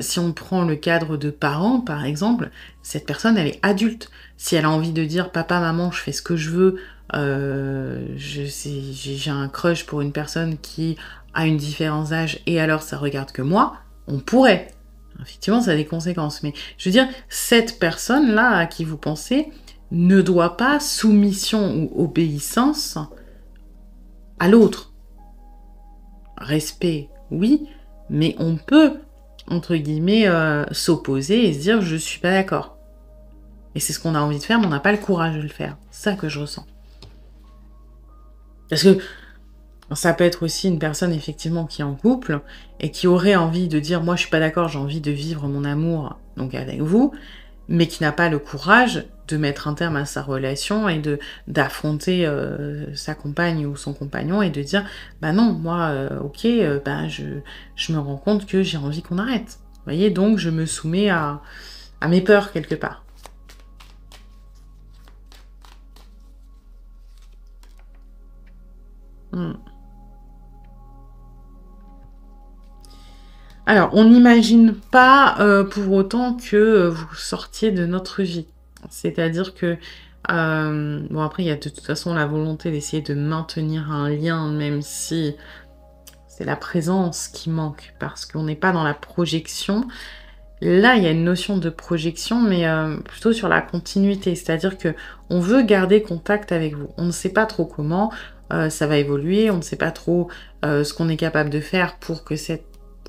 si on prend le cadre de parents, par exemple, cette personne, elle est adulte. Si elle a envie de dire « Papa, maman, je fais ce que je veux, j'ai un crush pour une personne qui a une différence d'âge et alors ça regarde que moi », on pourrait. Effectivement, ça a des conséquences, mais je veux dire, cette personne-là à qui vous pensez ne doit pas soumission ou obéissance à l'autre. Respect, oui, mais on peut, entre guillemets, s'opposer et se dire « je suis pas d'accord ». Et c'est ce qu'on a envie de faire, mais on n'a pas le courage de le faire. C'est ça que je ressens. Parce que ça peut être aussi une personne, effectivement, qui est en couple et qui aurait envie de dire « moi, je suis pas d'accord, j'ai envie de vivre mon amour donc avec vous », mais qui n'a pas le courage de mettre un terme à sa relation et d'affronter sa compagne ou son compagnon et de dire « bah non, moi, ok, je me rends compte que j'ai envie qu'on arrête ». Vous voyez, donc je me soumets à mes peurs quelque part. Alors, on n'imagine pas pour autant que vous sortiez de notre vie. C'est-à-dire que, bon après, il y a de toute façon la volonté d'essayer de maintenir un lien, même si c'est la présence qui manque, parce qu'on n'est pas dans la projection. Là, il y a une notion de projection, mais plutôt sur la continuité. C'est-à-dire que on veut garder contact avec vous. On ne sait pas trop comment ça va évoluer, on ne sait pas trop ce qu'on est capable de faire pour que cette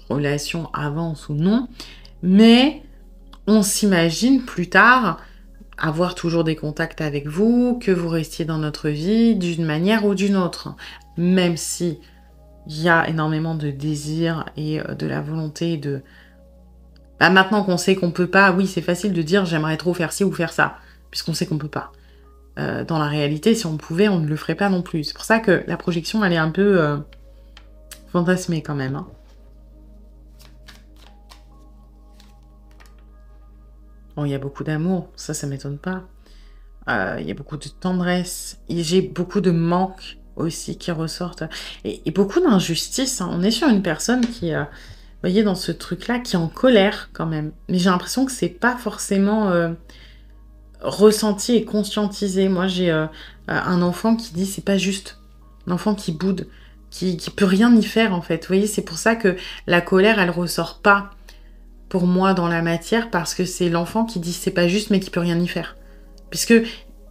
relation avance ou non, mais on s'imagine plus tard avoir toujours des contacts avec vous, que vous restiez dans notre vie d'une manière ou d'une autre, même si il y a énormément de désir et de la volonté de... maintenant qu'on sait qu'on peut pas, oui, c'est facile de dire j'aimerais trop faire ci ou faire ça, puisqu'on sait qu'on peut pas. Dans la réalité, si on pouvait, on ne le ferait pas non plus. C'est pour ça que la projection, elle est un peu fantasmée quand même, hein. Bon, il y a beaucoup d'amour, ça m'étonne pas. Il y a beaucoup de tendresse. J'ai beaucoup de manque aussi qui ressortent. Et beaucoup d'injustice, hein. On est sur une personne qui, vous voyez, dans ce truc-là, qui est en colère quand même. Mais j'ai l'impression que c'est pas forcément ressenti et conscientisé. Moi, j'ai un enfant qui dit c'est pas juste. Un enfant qui boude, qui peut rien y faire en fait. Vous voyez, c'est pour ça que la colère, elle ressort pas pour moi dans la matière parce que c'est l'enfant qui dit c'est pas juste mais qui peut rien y faire. Puisque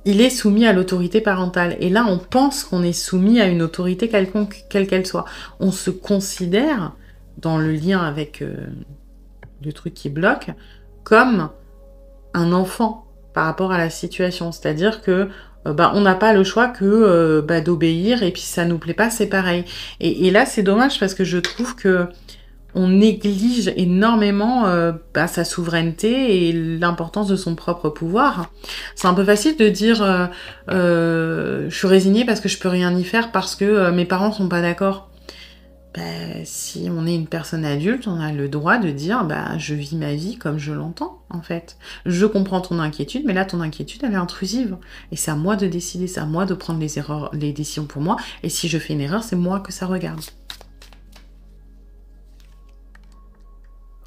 il est soumis à l'autorité parentale. Et là, on pense qu'on est soumis à une autorité quelconque, quelle qu'elle soit. On se considère, dans le lien avec le truc qui bloque, comme un enfant par rapport à la situation. C'est-à-dire que on n'a pas le choix que d'obéir, et puis ça nous plaît pas, c'est pareil. Et là, c'est dommage parce que je trouve que on néglige énormément sa souveraineté et l'importance de son propre pouvoir. C'est un peu facile de dire je suis résignée parce que je peux rien y faire parce que mes parents sont pas d'accord. Si on est une personne adulte, on a le droit de dire je vis ma vie comme je l'entends en fait. Je comprends ton inquiétude, mais là ton inquiétude elle est intrusive. Et c'est à moi de décider, c'est à moi de prendre les décisions pour moi. Et si je fais une erreur, c'est moi que ça regarde.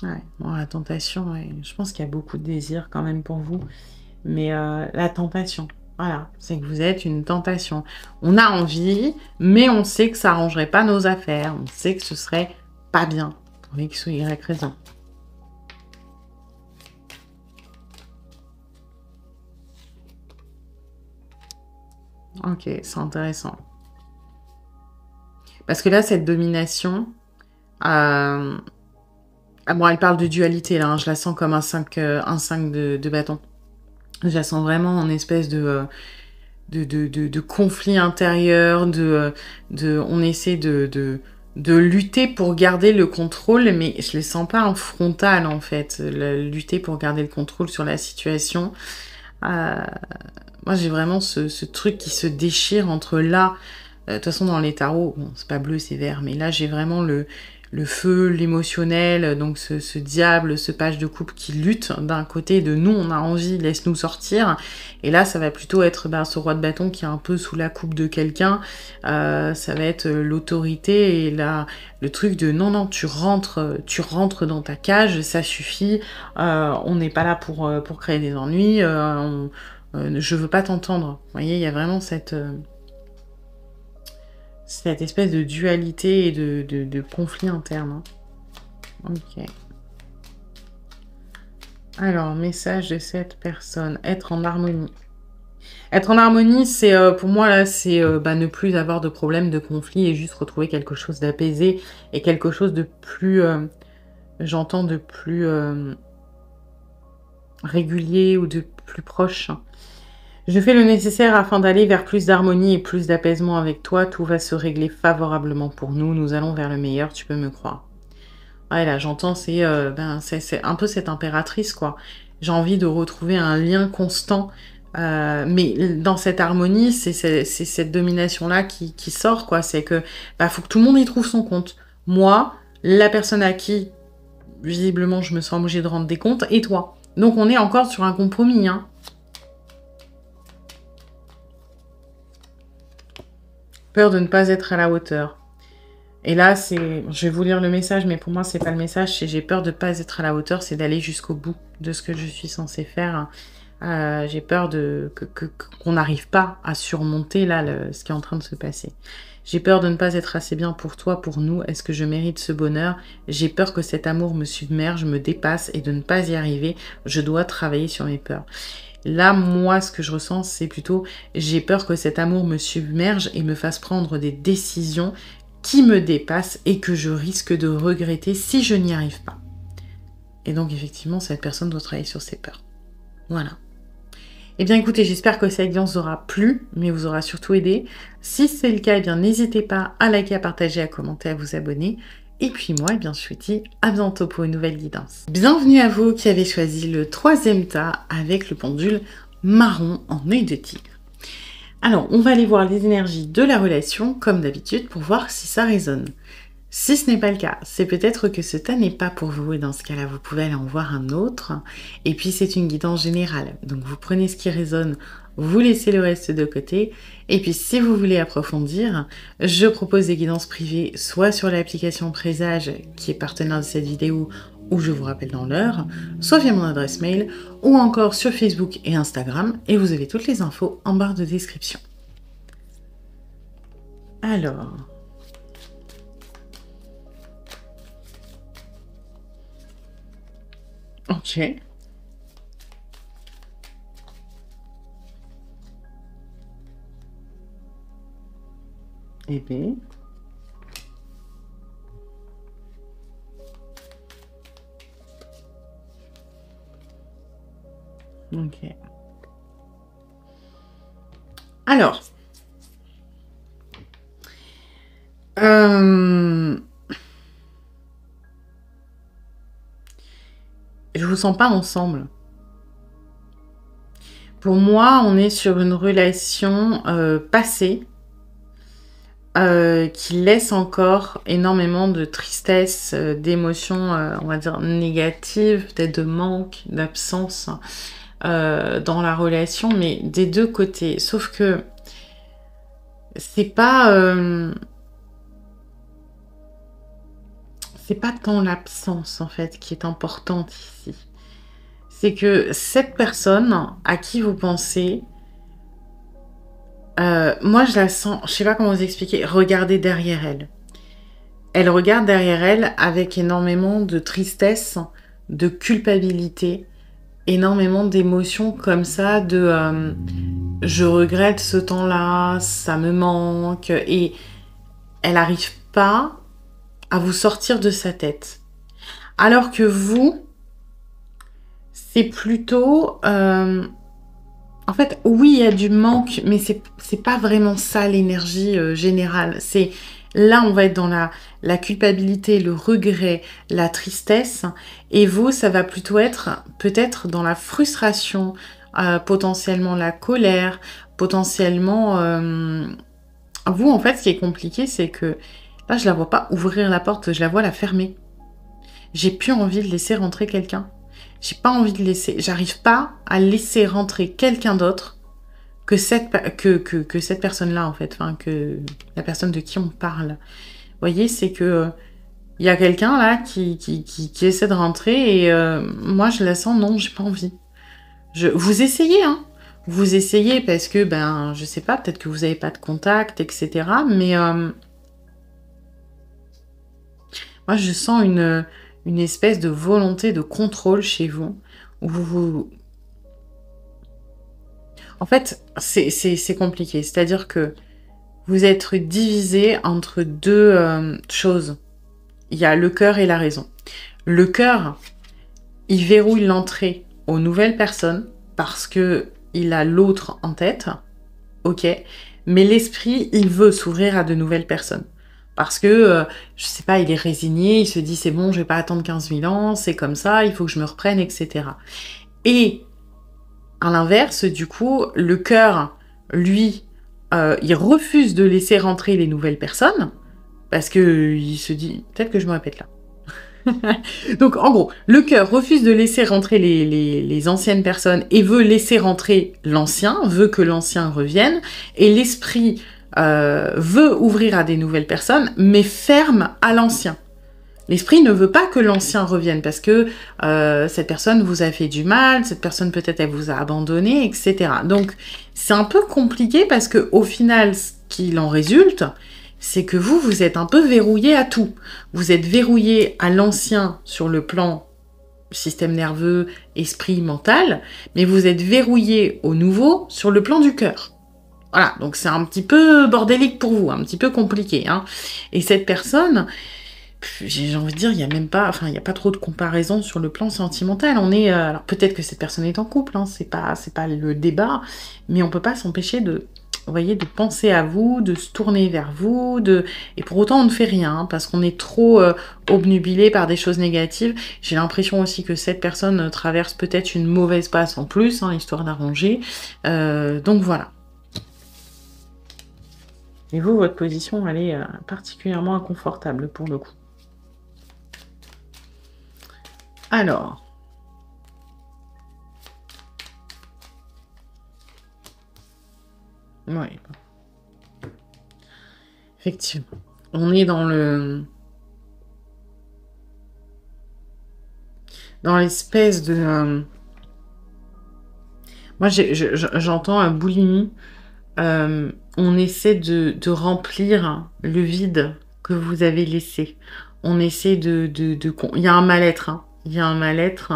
Ouais, bon, la tentation, ouais, je pense qu'il y a beaucoup de désir quand même pour vous. Mais la tentation, voilà, c'est que vous êtes une tentation. On a envie, mais on sait que ça arrangerait pas nos affaires. On sait que ce serait pas bien, pour X ou Y raison. Ok, c'est intéressant. Parce que là, cette domination... bon, elle parle de dualité, là. Hein, je la sens comme un 5 de bâton. Je la sens vraiment en espèce de conflit intérieur, on essaie de lutter pour garder le contrôle, mais je les sens pas en frontal, en fait. Lutter pour garder le contrôle sur la situation. Moi, j'ai vraiment ce truc qui se déchire entre là... De toute façon, dans les tarots, bon, c'est pas bleu, c'est vert, mais là, j'ai vraiment le feu, l'émotionnel, donc ce diable, ce page de coupe qui lutte d'un côté de nous, on a envie, laisse-nous sortir. Et là, ça va plutôt être ce roi de bâton qui est un peu sous la coupe de quelqu'un. Ça va être l'autorité et là, le truc de non, tu rentres dans ta cage, ça suffit. On n'est pas là pour créer des ennuis. Je veux pas t'entendre. Vous voyez, il y a vraiment cette espèce de dualité et de conflit interne. Hein. Ok. Alors, message de cette personne. Être en harmonie. Être en harmonie, c'est pour moi, là, c'est ne plus avoir de problème, de conflit et juste retrouver quelque chose d'apaisé et quelque chose de plus, j'entends, de plus régulier ou de plus proche. Je fais le nécessaire afin d'aller vers plus d'harmonie et plus d'apaisement avec toi. Tout va se régler favorablement pour nous. Nous allons vers le meilleur, tu peux me croire. Ouais, là, j'entends, c'est un peu cette impératrice, quoi. J'ai envie de retrouver un lien constant. Mais dans cette harmonie, c'est cette domination-là qui sort, quoi. C'est que faut que tout le monde y trouve son compte. Moi, la personne à qui, visiblement, je me sens obligée de rendre des comptes, et toi. Donc, on est encore sur un compromis, hein. Peur de ne pas être à la hauteur. Et là, je vais vous lire le message, mais pour moi, c'est pas le message. C'est j'ai peur de ne pas être à la hauteur, c'est d'aller jusqu'au bout de ce que je suis censée faire. J'ai peur qu'on n'arrive pas à surmonter là ce qui est en train de se passer. J'ai peur de ne pas être assez bien pour toi, pour nous. Est-ce que je mérite ce bonheur? J'ai peur que cet amour me submerge, me dépasse et de ne pas y arriver. Je dois travailler sur mes peurs. Là, moi, ce que je ressens, c'est plutôt j'ai peur que cet amour me submerge et me fasse prendre des décisions qui me dépassent et que je risque de regretter si je n'y arrive pas. Et donc, effectivement, cette personne doit travailler sur ses peurs. Voilà. Eh bien, écoutez, j'espère que cette guidance vous aura plu, mais vous aura surtout aidé. Si c'est le cas, eh bien, n'hésitez pas à liker, à partager, à commenter, à vous abonner. Et puis moi, eh bien, je vous dis à bientôt pour une nouvelle guidance. Bienvenue à vous qui avez choisi le 3e tas avec le pendule marron en œil de tigre. Alors, on va aller voir les énergies de la relation, comme d'habitude, pour voir si ça résonne. Si ce n'est pas le cas, c'est peut-être que ce tas n'est pas pour vous, et dans ce cas-là, vous pouvez aller en voir un autre. Et puis, c'est une guidance générale. Donc, vous prenez ce qui résonne, vous laissez le reste de côté. Et puis, si vous voulez approfondir, je propose des guidances privées, soit sur l'application Présage, qui est partenaire de cette vidéo, où je vous rappelle dans l'heure, soit via mon adresse mail, ou encore sur Facebook et Instagram. Et vous avez toutes les infos en barre de description. Alors... Ok. Épée. Ok. Alors, je vous sens pas ensemble. Pour moi, on est sur une relation passée qui laisse encore énormément de tristesse, d'émotions, on va dire négatives, peut-être de manque, d'absence dans la relation, mais des deux côtés. Sauf que c'est pas tant l'absence en fait qui est importante ici. C'est que cette personne à qui vous pensez, moi je la sens, je sais pas comment vous expliquer, regardez derrière elle. Elle regarde derrière elle avec énormément de tristesse, de culpabilité, énormément d'émotions comme ça, de je regrette ce temps-là, ça me manque, et elle n'arrive pas à vous sortir de sa tête. Alors que vous, c'est plutôt... en fait, oui, il y a du manque, mais c'est pas vraiment ça l'énergie générale. C'est là, on va être dans la culpabilité, le regret, la tristesse. Et vous, ça va plutôt être peut-être dans la frustration, potentiellement la colère, potentiellement... Vous, en fait, ce qui est compliqué, c'est que là, je la vois pas ouvrir la porte, je la vois la fermer. J'ai plus envie de laisser rentrer quelqu'un. J'ai pas envie de laisser, j'arrive pas à laisser rentrer quelqu'un d'autre que cette personne-là, en fait, enfin, que la personne de qui on parle. Vous voyez, c'est que il y a quelqu'un là qui essaie de rentrer et moi je la sens, non, j'ai pas envie. Vous essayez, hein. Vous essayez parce que, ben, je sais pas, peut-être que vous avez pas de contact, etc. Mais moi je sens une espèce de volonté de contrôle chez vous, où En fait, c'est compliqué. C'est-à-dire que vous êtes divisé entre deux choses. Il y a le cœur et la raison. Le cœur, il verrouille l'entrée aux nouvelles personnes parce que il a l'autre en tête, ok. Mais l'esprit, il veut s'ouvrir à de nouvelles personnes. Parce que, je sais pas, il est résigné, il se dit c'est bon, je vais pas attendre 15 000 ans, c'est comme ça, il faut que je me reprenne, etc. Et à l'inverse, du coup, le cœur, lui, il refuse de laisser rentrer les nouvelles personnes parce que il se dit, peut-être que je me répète là. Donc, en gros, le cœur refuse de laisser rentrer les anciennes personnes et veut laisser rentrer l'ancien, veut que l'ancien revienne, et l'esprit veut ouvrir à des nouvelles personnes, mais ferme à l'ancien. L'esprit ne veut pas que l'ancien revienne parce que cette personne vous a fait du mal, cette personne peut-être elle vous a abandonné, etc. Donc c'est un peu compliqué parce que au final, ce qu'il en résulte, c'est que vous êtes un peu verrouillé à tout. Vous êtes verrouillé à l'ancien sur le plan système nerveux, esprit, mental, mais vous êtes verrouillé au nouveau sur le plan du cœur. Voilà, donc c'est un petit peu bordélique pour vous, un petit peu compliqué, hein. Et cette personne, j'ai envie de dire, il n'y a même pas, enfin, il n'y a pas trop de comparaison sur le plan sentimental. On est, alors peut-être que cette personne est en couple, hein, c'est pas le débat, mais on peut pas s'empêcher de, vous voyez, de penser à vous, de se tourner vers vous, et pour autant on ne fait rien, hein, parce qu'on est trop obnubilé par des choses négatives. J'ai l'impression aussi que cette personne traverse peut-être une mauvaise passe en plus, hein, histoire d'arranger. Donc voilà. Et vous, votre position, elle est particulièrement inconfortable pour le coup. Alors, oui, effectivement, on est dans l'espèce de, moi j'entends un boulimie. On essaie de remplir le vide que vous avez laissé. On essaie il y a un mal-être, hein. Il y a un mal-être,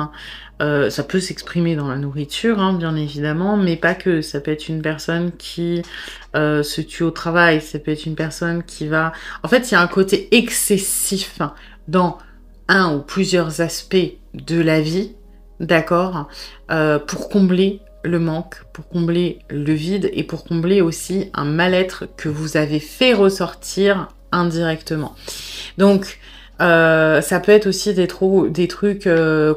ça peut s'exprimer dans la nourriture, hein, bien évidemment, mais pas que. Ça peut être une personne qui se tue au travail, ça peut être une personne qui va... En fait, il y a un côté excessif dans un ou plusieurs aspects de la vie, d'accord, pour combler le manque, pour combler le vide et pour combler aussi un mal-être que vous avez fait ressortir indirectement. Donc, ça peut être aussi des trucs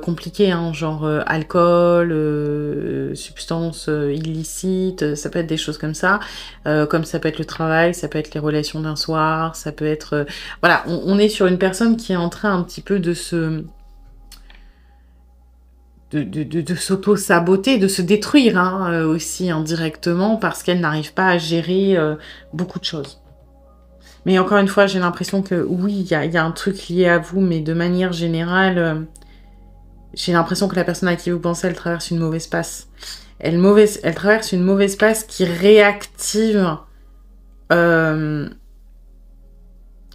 compliqués, hein, genre alcool, substances illicites, ça peut être des choses comme ça, comme ça peut être le travail, ça peut être les relations d'un soir, ça peut être... voilà, on est sur une personne qui est en train un petit peu de se... de s'auto-saboter, de se détruire hein, aussi indirectement parce qu'elle n'arrive pas à gérer beaucoup de choses. Mais encore une fois, j'ai l'impression que oui, il y a un truc lié à vous, mais de manière générale, j'ai l'impression que la personne à qui vous pensez, elle traverse une mauvaise passe. Elle traverse une mauvaise passe qui réactive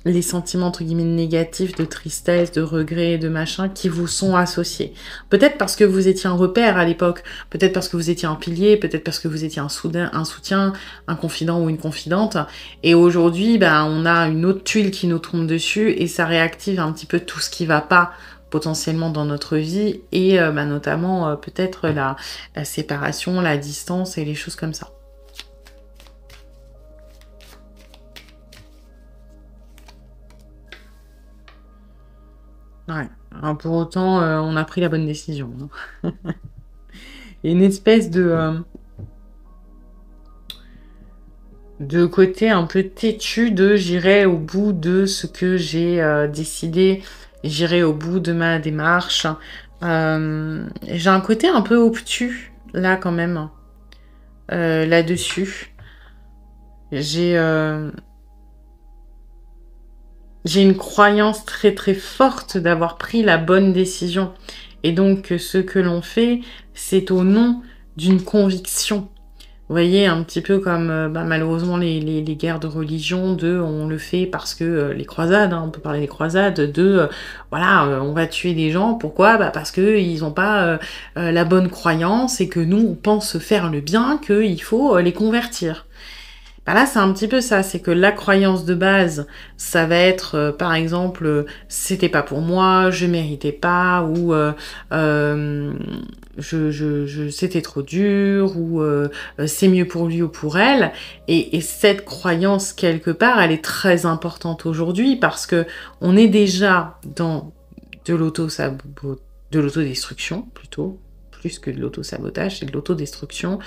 les sentiments entre guillemets négatifs de tristesse, de regret, de machin qui vous sont associés. Peut-être parce que vous étiez un repère à l'époque, peut-être parce que vous étiez un pilier, peut-être parce que vous étiez un soutien, un confident ou une confidente. Et aujourd'hui, ben, on a une autre tuile qui nous tombe dessus et ça réactive un petit peu tout ce qui va pas potentiellement dans notre vie et ben, notamment peut-être la séparation, la distance et les choses comme ça. Ouais. Alors pour autant, on a pris la bonne décision. Hein. Il y a une espèce de côté un peu têtu de j'irai au bout de ce que j'ai décidé, j'irai au bout de ma démarche. J'ai un côté un peu obtus là quand même, là-dessus. J'ai une croyance très très forte d'avoir pris la bonne décision. Et donc, ce que l'on fait, c'est au nom d'une conviction. Vous voyez, un petit peu comme bah, malheureusement les guerres de religion, on le fait parce que les croisades, hein, on peut parler des croisades, voilà, on va tuer des gens, pourquoi bah, parce qu'ils n'ont pas la bonne croyance et que nous, on pense faire le bien, qu'il faut les convertir. Bah là, c'est un petit peu ça, c'est que la croyance de base, ça va être, par exemple, c'était pas pour moi, je méritais pas, ou c'était trop dur, ou c'est mieux pour lui ou pour elle. Et cette croyance, quelque part, elle est très importante aujourd'hui parce que on est déjà dans de l'autodestruction, plutôt, plus que de l'autosabotage, c'est de l'autodestruction.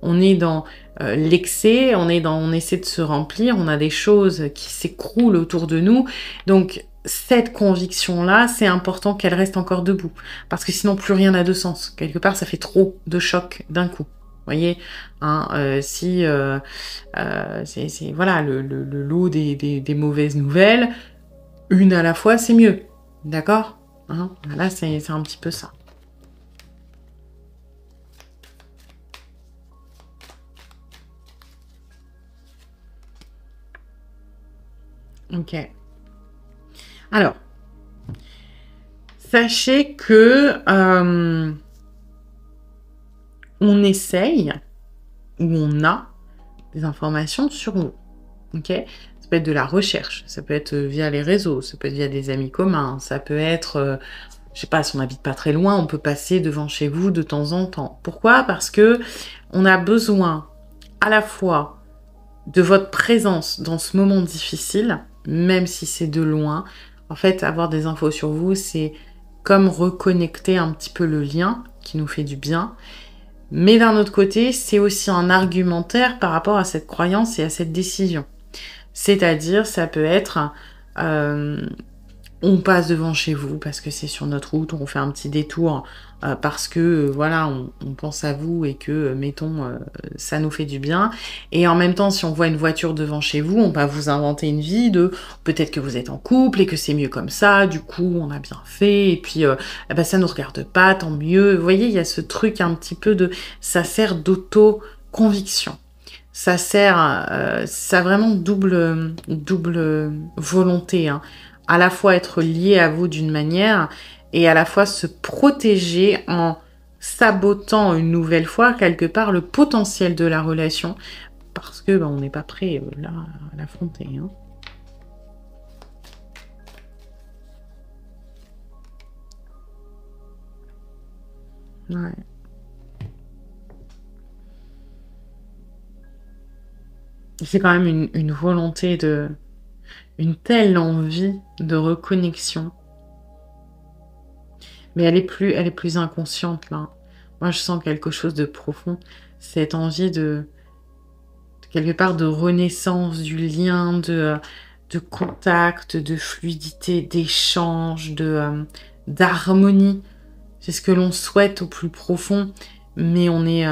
On est dans l'excès, on essaie de se remplir, on a des choses qui s'écroulent autour de nous. Donc, cette conviction-là, c'est important qu'elle reste encore debout. Parce que sinon, plus rien n'a de sens. Quelque part, ça fait trop de chocs d'un coup. Vous voyez, hein, c'est voilà, le lot des mauvaises nouvelles, une à la fois, c'est mieux. D'accord, hein, là, c'est un petit peu ça. Ok. Alors, sachez que on essaye ou on a des informations sur vous. Ok. Ça peut être de la recherche, ça peut être via les réseaux, ça peut être via des amis communs, ça peut être, je sais pas, si on n'habite pas très loin, on peut passer devant chez vous de temps en temps. Pourquoi? Parce que on a besoin à la fois de votre présence dans ce moment difficile, même si c'est de loin. En fait, avoir des infos sur vous, c'est comme reconnecter un petit peu le lien qui nous fait du bien. Mais d'un autre côté, c'est aussi un argumentaire par rapport à cette croyance et à cette décision. C'est-à-dire, ça peut être... on passe devant chez vous parce que c'est sur notre route, on fait un petit détour parce que voilà, on pense à vous et que, mettons, ça nous fait du bien. Et en même temps, si on voit une voiture devant chez vous, on va vous inventer une vie de peut-être que vous êtes en couple et que c'est mieux comme ça, du coup, on a bien fait, et puis bah, ça nous regarde pas, tant mieux. Vous voyez, il y a ce truc un petit peu de... ça sert d'auto-conviction. Ça sert... ça a vraiment double volonté, hein. À la fois être lié à vous d'une manière et à la fois se protéger en sabotant une nouvelle fois quelque part le potentiel de la relation parce que on n'est pas prêt là à l'affronter. Hein. Ouais. C'est quand même une volonté de... une telle envie de reconnexion. Mais elle est plus inconsciente, là. Moi, je sens quelque chose de profond. Cette envie de quelque part, de renaissance du lien, de contact, de fluidité, d'échange, d'harmonie. C'est ce que l'on souhaite au plus profond. Mais on est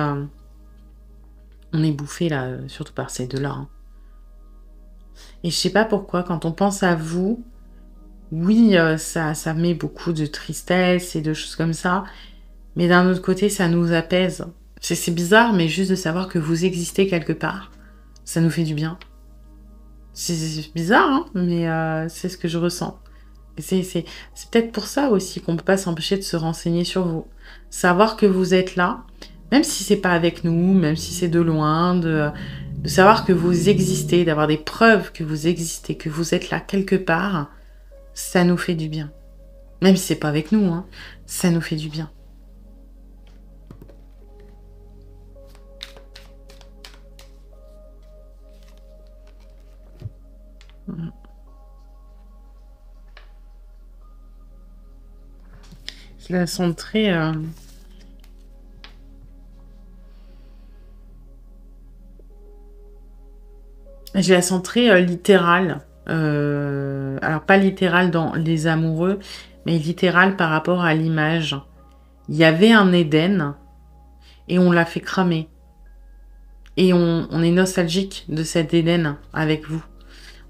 bouffé, là, surtout par ces deux-là. Hein. Et je sais pas pourquoi, quand on pense à vous, oui, ça met beaucoup de tristesse et de choses comme ça, mais d'un autre côté, ça nous apaise. C'est bizarre, mais juste de savoir que vous existez quelque part, ça nous fait du bien. C'est bizarre, hein, mais c'est ce que je ressens. C'est peut-être pour ça aussi qu'on ne peut pas s'empêcher de se renseigner sur vous. Savoir que vous êtes là, même si c'est pas avec nous, même si c'est de loin, de savoir que vous existez, d'avoir des preuves que vous existez, que vous êtes là quelque part, ça nous fait du bien. Même si c'est pas avec nous, hein, ça nous fait du bien. Je la sens très... Je la sens très littérale. Alors, pas littérale dans les amoureux, mais littérale par rapport à l'image. Il y avait un Éden et on l'a fait cramer. Et on est nostalgique de cet Éden avec vous.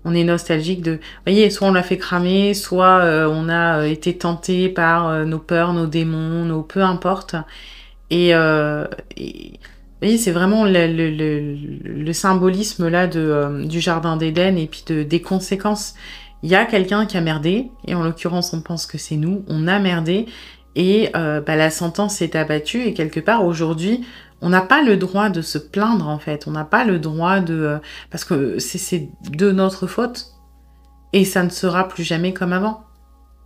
On est nostalgique de... Vous voyez, soit on l'a fait cramer, soit on a été tenté par nos peurs, nos démons, peu importe. Et vous voyez, c'est vraiment le symbolisme là du jardin d'Éden et puis des conséquences. Il y a quelqu'un qui a merdé, et en l'occurrence, on pense que c'est nous, on a merdé, et la sentence est abattue, et quelque part, aujourd'hui, on n'a pas le droit de se plaindre, en fait. On n'a pas le droit de... parce que c'est de notre faute, et ça ne sera plus jamais comme avant.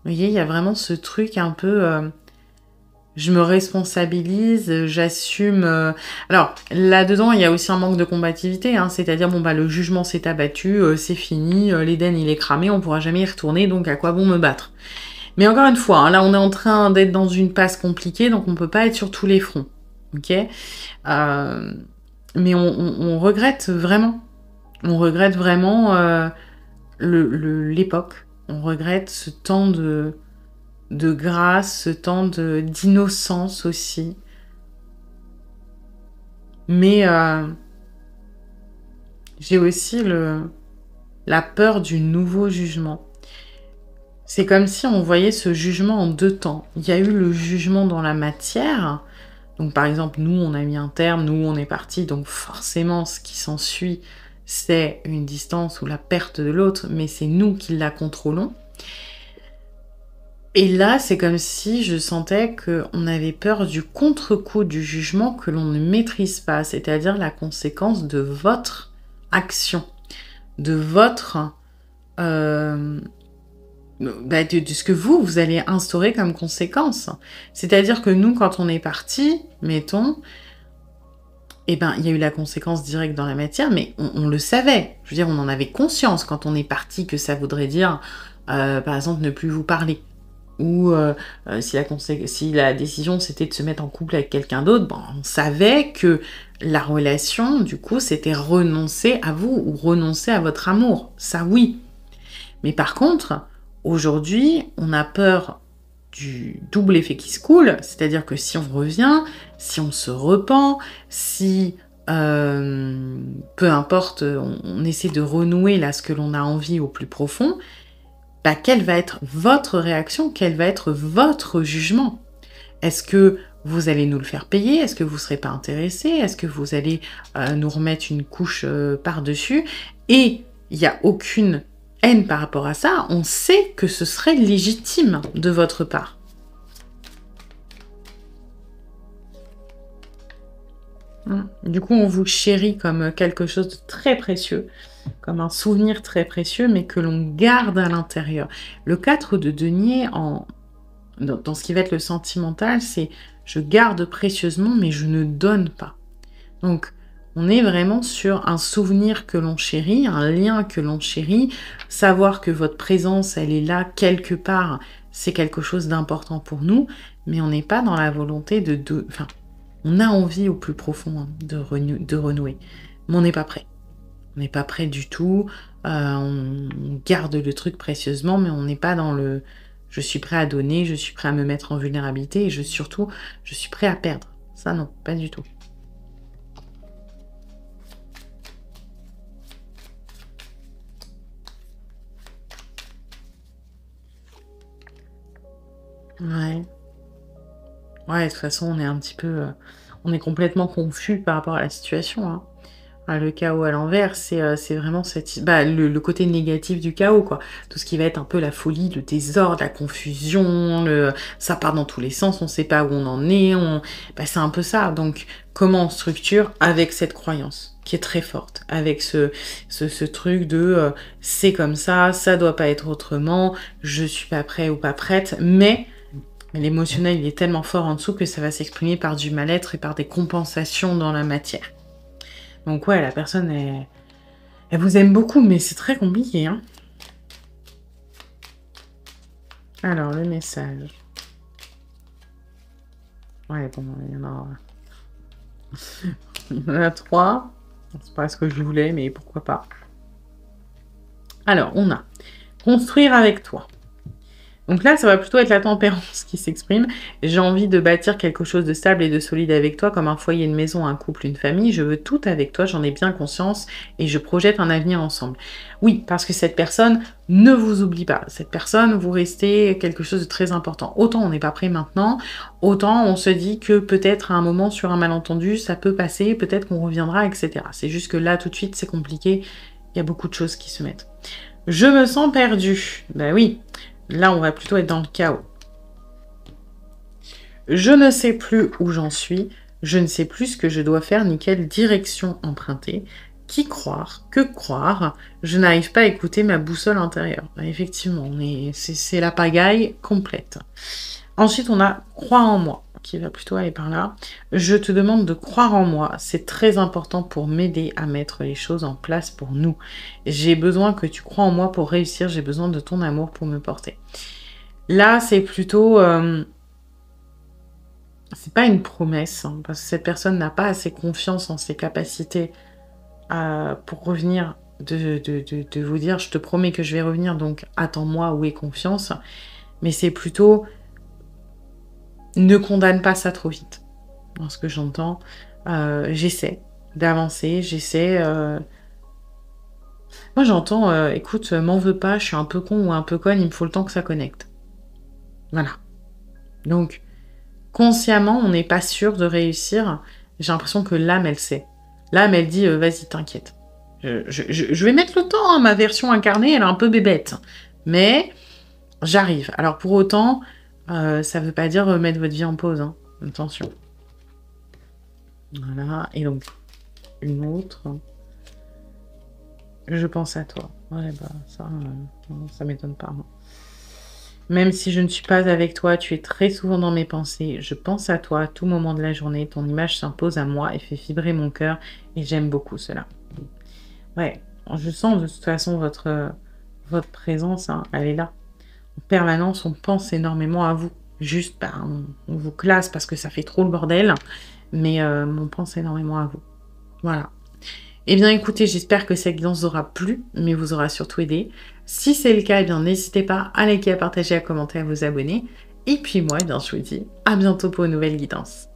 Vous voyez, il y a vraiment ce truc un peu... je me responsabilise, j'assume... Alors, là-dedans, il y a aussi un manque de combativité, hein, c'est-à-dire, bon, le jugement s'est abattu, c'est fini, l'Éden, il est cramé, on pourra jamais y retourner, donc à quoi bon me battre? Mais encore une fois, hein, là, on est en train d'être dans une passe compliquée, donc on peut pas être sur tous les fronts, ok? Mais on regrette vraiment. On regrette vraiment l'époque. On regrette ce temps de grâce, ce temps d'innocence aussi. Mais j'ai aussi la peur du nouveau jugement. C'est comme si on voyait ce jugement en deux temps. Il y a eu le jugement dans la matière. Donc par exemple, nous, on a mis un terme, nous, on est parti. Donc forcément, ce qui s'ensuit, c'est une distance ou la perte de l'autre, mais c'est nous qui la contrôlons. Et là, c'est comme si je sentais qu'on avait peur du contre-coup du jugement que l'on ne maîtrise pas, c'est-à-dire la conséquence de votre action, de votre... de ce que vous allez instaurer comme conséquence. C'est-à-dire que nous, quand on est parti, mettons, il y a eu la conséquence directe dans la matière, mais on le savait. Je veux dire, on en avait conscience quand on est parti que ça voudrait dire, par exemple, ne plus vous parler. Ou si la décision c'était de se mettre en couple avec quelqu'un d'autre, on savait que la relation, du coup, c'était renoncer à vous ou renoncer à votre amour. Ça, oui. Mais par contre, aujourd'hui, on a peur du double effet qui se coule, c'est-à-dire que si on revient, si on se repent, si, peu importe, on essaie de renouer là ce que l'on a envie au plus profond, quelle va être votre réaction? Quel va être votre jugement? Est-ce que vous allez nous le faire payer? Est-ce que vous ne serez pas intéressé? Est-ce que vous allez nous remettre une couche par-dessus? Et il n'y a aucune haine par rapport à ça. On sait que ce serait légitime de votre part. Du coup, on vous chérit comme quelque chose de très précieux, comme un souvenir très précieux, mais que l'on garde à l'intérieur. Le 4 de denier, dans ce qui va être le sentimental, c'est je garde précieusement, mais je ne donne pas. Donc, on est vraiment sur un souvenir que l'on chérit, un lien que l'on chérit, savoir que votre présence, elle est là quelque part, c'est quelque chose d'important pour nous, mais on n'est pas dans la volonté enfin, on a envie au plus profond de renouer, mais on n'est pas prêt. On n'est pas prêt du tout, on garde le truc précieusement, mais on n'est pas dans le « je suis prêt à donner, je suis prêt à me mettre en vulnérabilité, et surtout, je suis prêt à perdre ». Ça non, pas du tout. Ouais. Ouais, de toute façon, on est un petit peu... on est complètement confus par rapport à la situation, hein. Le chaos à l'envers, c'est vraiment le côté négatif du chaos, quoi. Tout ce qui va être un peu la folie, le désordre, la confusion, ça part dans tous les sens, on sait pas où on en est, c'est un peu ça. Donc, comment on structure avec cette croyance qui est très forte, avec ce truc de c'est comme ça doit pas être autrement, je suis pas prêt ou pas prête, mais l'émotionnel, il est tellement fort en dessous que ça va s'exprimer par du mal-être et par des compensations dans la matière. Donc ouais, la personne, elle vous aime beaucoup, mais c'est très compliqué, hein. Alors, le message. Ouais, bon, il y en a 3. C'est pas ce que je voulais, mais pourquoi pas. Alors, on a construire avec toi. Donc là, ça va plutôt être la tempérance qui s'exprime. J'ai envie de bâtir quelque chose de stable et de solide avec toi, comme un foyer, une maison, un couple, une famille. Je veux tout avec toi, j'en ai bien conscience et je projette un avenir ensemble. Oui, parce que cette personne ne vous oublie pas. Cette personne, vous restez quelque chose de très important. Autant on n'est pas prêt maintenant, autant on se dit que peut-être à un moment, sur un malentendu, ça peut passer, peut-être qu'on reviendra, etc. C'est juste que là, tout de suite, c'est compliqué. Il y a beaucoup de choses qui se mettent. Je me sens perdue. Ben oui. Là, on va plutôt être dans le chaos. Je ne sais plus où j'en suis. Je ne sais plus ce que je dois faire ni quelle direction emprunter. Qui croire? Que croire? Je n'arrive pas à écouter ma boussole intérieure. Effectivement, c'est la pagaille complète. Ensuite, on a croire en moi, qui va plutôt aller par là. Je te demande de croire en moi. C'est très important pour m'aider à mettre les choses en place pour nous. J'ai besoin que tu crois en moi pour réussir. J'ai besoin de ton amour pour me porter. Là, c'est plutôt... c'est pas une promesse, hein, parce que cette personne n'a pas assez confiance en ses capacités pour revenir, de vous dire « je te promets que je vais revenir, donc attends-moi ou aie confiance ». Mais c'est plutôt... ne condamne pas ça trop vite. Dans ce que j'entends, j'essaie d'avancer, j'essaie... Moi, j'entends, écoute, m'en veux pas, je suis un peu con ou un peu conne, il me faut le temps que ça connecte. Voilà. Donc, consciemment, on n'est pas sûr de réussir. J'ai l'impression que l'âme, elle sait. L'âme, elle dit, vas-y, t'inquiète. Je vais mettre le temps, hein, ma version incarnée, elle est un peu bébête. Mais j'arrive. Alors, pour autant... ça veut pas dire mettre votre vie en pause, hein. Attention. Voilà, et donc, une autre. Je pense à toi. Ouais, ça m'étonne pas. Hein. Même si je ne suis pas avec toi, tu es très souvent dans mes pensées. Je pense à toi à tout moment de la journée. Ton image s'impose à moi et fait vibrer mon cœur. Et j'aime beaucoup cela. Ouais, je sens de toute façon votre présence, hein, elle est là. En permanence, on pense énormément à vous. Juste, on vous classe parce que ça fait trop le bordel, mais on pense énormément à vous. Voilà. Eh bien, écoutez, j'espère que cette guidance vous aura plu, mais vous aura surtout aidé. Si c'est le cas, eh bien, n'hésitez pas à liker, à partager, à commenter, à vous abonner. Et puis moi, eh bien, je vous dis à bientôt pour une nouvelle guidance.